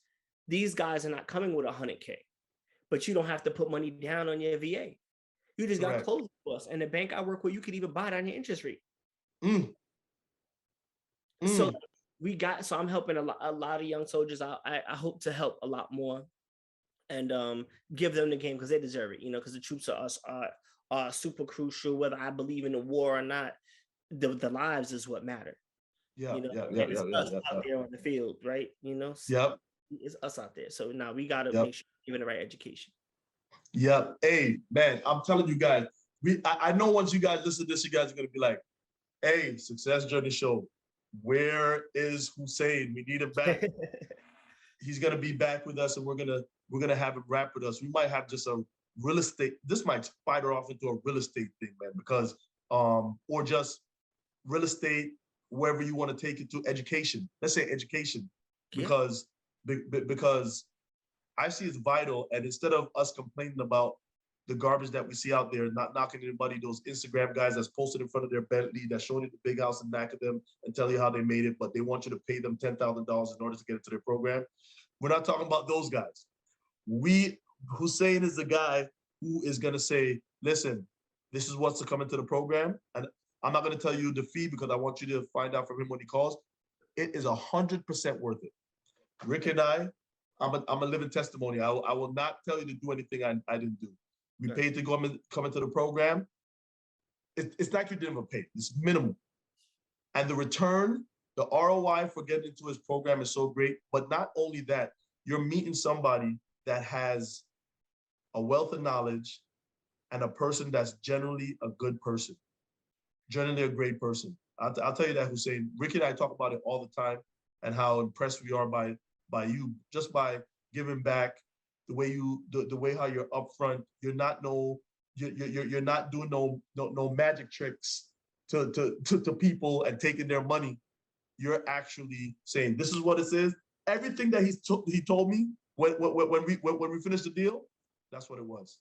these guys are not coming with 100K, but you don't have to put money down on your VA. You just got closing costs, and the bank I work with, you could even buy it on your interest rate. So I'm helping a lot of young soldiers out. I hope to help a lot more and give them the game because they deserve it, because the troops are super crucial, whether I believe in the war or not. The lives is what matter. It's us out there on the field, right? It's us out there. So now we got to make sure we're giving the right education. Yeah. Hey, man, I'm telling you guys, I know once you guys listen to this, you guys are going to be like, hey, Success Journey Show, where is Hussain? We need him back. He's going to be back with us, and we're going to have him rap with us. We might have just a real estate. This might spider off into a real estate thing, man, because, or just real estate, wherever you want to take it to, education. Let's say education, because I see it's vital. And instead of us complaining about the garbage that we see out there, not knocking anybody, those Instagram guys that's posted in front of their Bentley, that's showing you the big house in the back of them and tell you how they made it, but they want you to pay them $10,000 in order to get into their program. We're not talking about those guys. Hussain is the guy who is going to say, listen, this is what's to come into the program. And I'm not going to tell you the fee because I want you to find out from him when he calls. It is 100% worth it. Rick and I'm a living testimony. I will not tell you to do anything I didn't do. We paid to come into the program. It's like you didn't even pay. It's minimal. And the return, the ROI for getting into his program is so great. But not only that, you're meeting somebody that has a wealth of knowledge and a person that's generally a good person, generally a great person. I'll tell you that, Hussain. Ricky and I talk about it all the time and how impressed we are by you, just by giving back, the way how you're upfront. You're not you're not doing no magic tricks to people and taking their money. You're actually saying, this is what it is. Everything that he told me when we finished the deal, that's what it was.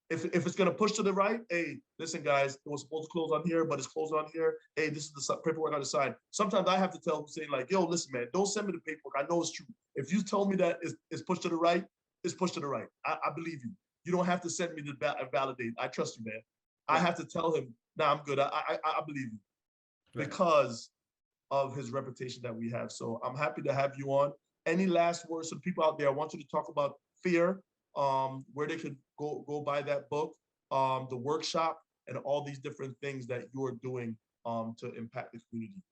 If it's gonna push to the right, hey, listen, guys, it was supposed to close on here, but it's closed on here. Hey, this is the paperwork on the side. Sometimes I have to tell Hussain, like, yo, listen, man, don't send me the paperwork. I know it's true. If you tell me that it's pushed to the right, it's pushed to the right. I believe you. You don't have to send me to validate. I trust you, man. Right. I have to tell him, nah, I'm good. I believe you. Right. Because of his reputation that we have. So I'm happy to have you on. Any last words to people out there? I want you to talk about fear, where they could go buy that book, the workshop, and all these different things that you're doing to impact the community.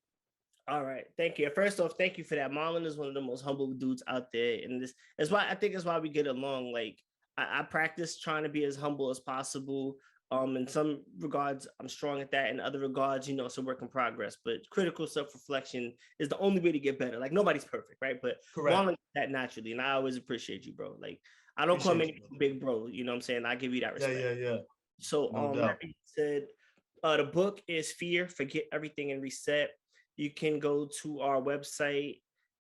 All right, thank you. First off, thank you for that. Marlon is one of the most humble dudes out there, and that's why we get along. Like I practice trying to be as humble as possible. In some regards, I'm strong at that. In other regards, it's a work in progress. But critical self-reflection is the only way to get better. Like nobody's perfect, right? But Marlon that naturally, and I always appreciate you, bro. Like I don't call many people big bro. You know what I'm saying? I give you that respect. Yeah. So that being said, the book is Fear, Forget Everything and Reset. You can go to our website,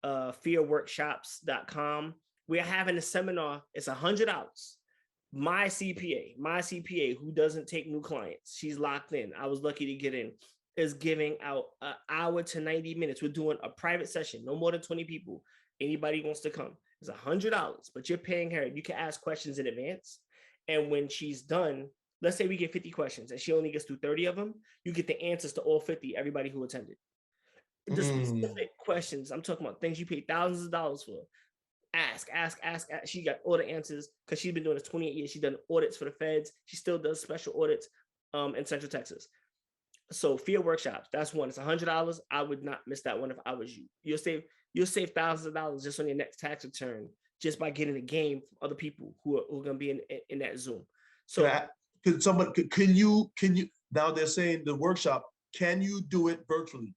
fearworkshops.com. We're having a seminar. It's $100. My CPA, who doesn't take new clients, she's locked in. I was lucky to get in, is giving out an hour to 90 minutes. We're doing a private session, no more than 20 people. Anybody wants to come. It's $100, but you're paying her. You can ask questions in advance. And when she's done, let's say we get 50 questions and she only gets through 30 of them, you get the answers to all 50, everybody who attended. The Mm. specific questions, I'm talking about things you pay thousands of dollars for. Ask. She got all the answers because she's been doing this 28 years. She's done audits for the feds. She still does special audits in Central Texas. So field workshops, that's one. It's $100. I would not miss that one if I was you. You'll save thousands of dollars just on your next tax return just by getting a game from other people who are going to be in that Zoom. So can you now they're saying the workshop, can you do it virtually?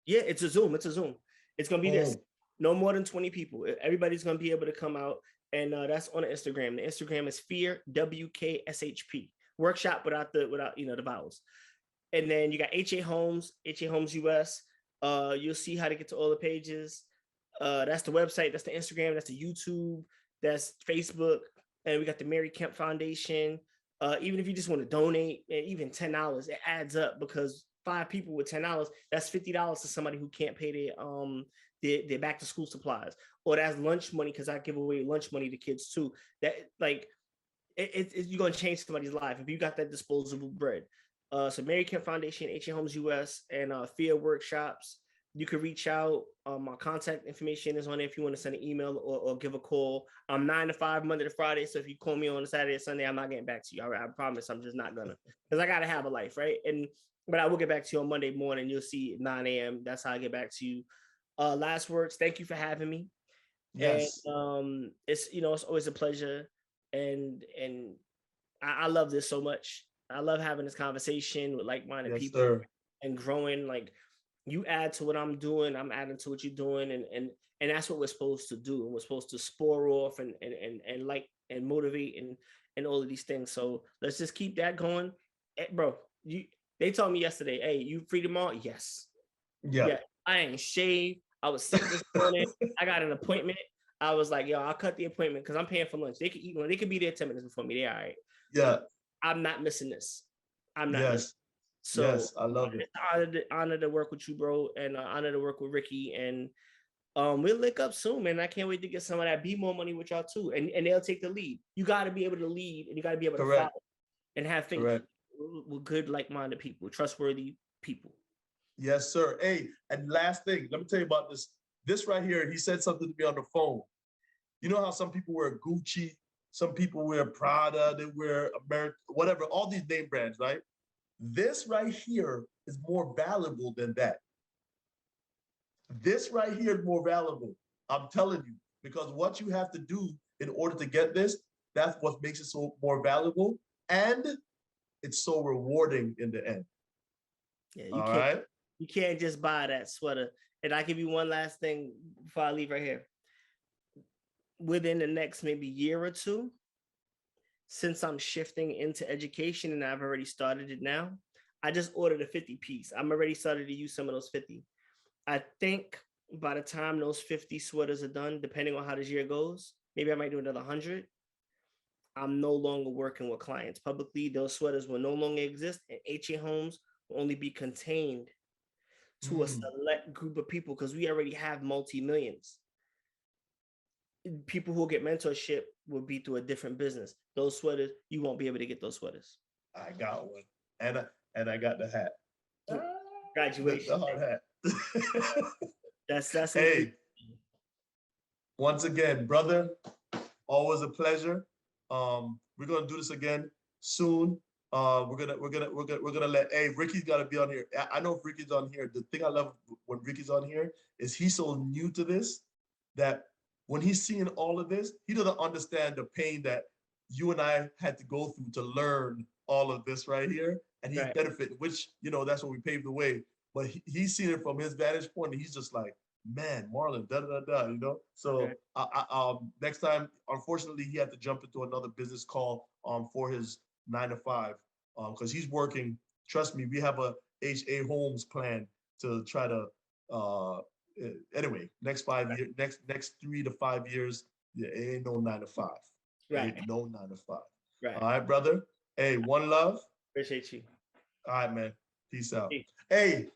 yeah, it's a Zoom. It's going to be this. No more than 20 people. Everybody's going to be able to come out, and that's on the Instagram. The Instagram is Fear WKSHP workshop without the vowels. And then you got HA Homes US. You'll see how to get to all the pages. That's the website. That's the Instagram. That's the YouTube. That's Facebook. And we got the Mary Kemp Foundation. Even if you just want to donate, even $10, it adds up because 5 people with $10, that's $50 to somebody who can't pay their back to school supplies, or that's lunch money because I give away lunch money to kids too. That like you're gonna change somebody's life if you got that disposable bread. So Mary Kemp Foundation, HA Homes US, and field workshops. You can reach out. My contact information is on there if you want to send an email or give a call. I'm 9 to 5 Monday to Friday. So if you call me on a Saturday or Sunday, I'm not getting back to you. I promise I'm just not gonna, because I gotta have a life, right? But I will get back to you on Monday morning. You'll see at 9 a.m. That's how I get back to you. Last words. Thank you for having me. Yes. And it's it's always a pleasure, and I love this so much. I love having this conversation with like-minded people, sir. And growing. Like, you add to what I'm doing, I'm adding to what you're doing, and that's what we're supposed to do. And we're supposed to spore off and motivate and all of these things. So let's just keep that going, bro. They told me yesterday, hey, you free tomorrow? Yes. Yeah. I ain't shaved. I was sick this morning. I got an appointment. I was like, yo, I'll cut the appointment because I'm paying for lunch. They could eat. They could be there 10 minutes before me. They're all right. Yeah. I'm not missing this. I'm not missing. So yes, I love it. Honor to work with you, bro, and honor to work with Ricky. And we'll link up soon, man. I can't wait to get some of that Be More money with y'all too. And they'll take the lead. You got to be able to lead, and you got to be able to follow and have faith with good, like-minded people, trustworthy people. Yes, sir. Hey, and last thing, let me tell you about this. This right here, he said something to me on the phone. You know how some people wear Gucci, some people wear Prada, they wear America, whatever, all these name brands, right? This right here is more valuable than that. This right here is more valuable. I'm telling you, because what you have to do in order to get this, that's what makes it so more valuable. And it's so rewarding in the end. Yeah, you can't just buy that sweater. And I'll give you one last thing before I leave right here. Within the next maybe year or two, since I'm shifting into education and I've already started it now, I just ordered a 50 piece. I'm already started to use some of those 50. I think by the time those 50 sweaters are done, depending on how this year goes, maybe I might do another 100. I'm no longer working with clients publicly. Those sweaters will no longer exist, and HA Homes will only be contained to a select group of people because we already have multi-millions. People who get mentorship will be through a different business. Those sweaters, you won't be able to get those sweaters. I got one. And I got the hat. Graduation. The hard hat. That's hey. Once again, brother, always a pleasure. We're gonna do this again soon. We're gonna let Ricky's gotta be on here. I know if Ricky's on here. The thing I love when Ricky's on here is he's so new to this that when he's seeing all of this, he doesn't understand the pain that you and I had to go through to learn all of this right here. And he's benefiting, which, that's what we paved the way. But he's seen it from his vantage point, and he's just like, man, Marlon, So next time, unfortunately, he had to jump into another business call for his 9 to 5 because he's working. Trust me, we have a HA Homes plan to try to anyway, next 5 years, next 3 to 5 years, it ain't no 9 to 5. Right. Ain't no 9 to 5. Right. All right, brother. Hey, one love. Appreciate you. All right, man. Peace out. Hey,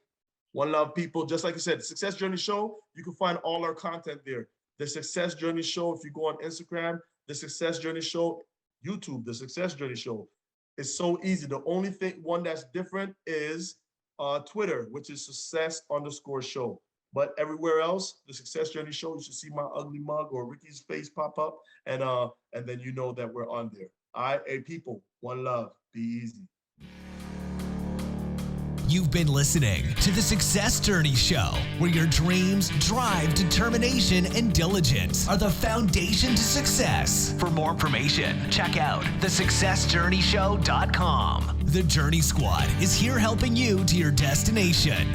one love, people. Just like I said, the Success Journey Show, you can find all our content there. The Success Journey Show, if you go on Instagram, the Success Journey Show, YouTube, the Success Journey Show. It's so easy. The only one that's different is Twitter, which is success_show. But everywhere else, the Success Journey Show, you should see my ugly mug or Ricky's face pop up, and then you know that we're on there. All right, hey people, one love, be easy. You've been listening to the Success Journey Show, where your dreams, drive, determination, and diligence are the foundation to success. For more information, check out thesuccessjourneyshow.com. The Journey Squad is here helping you to your destination.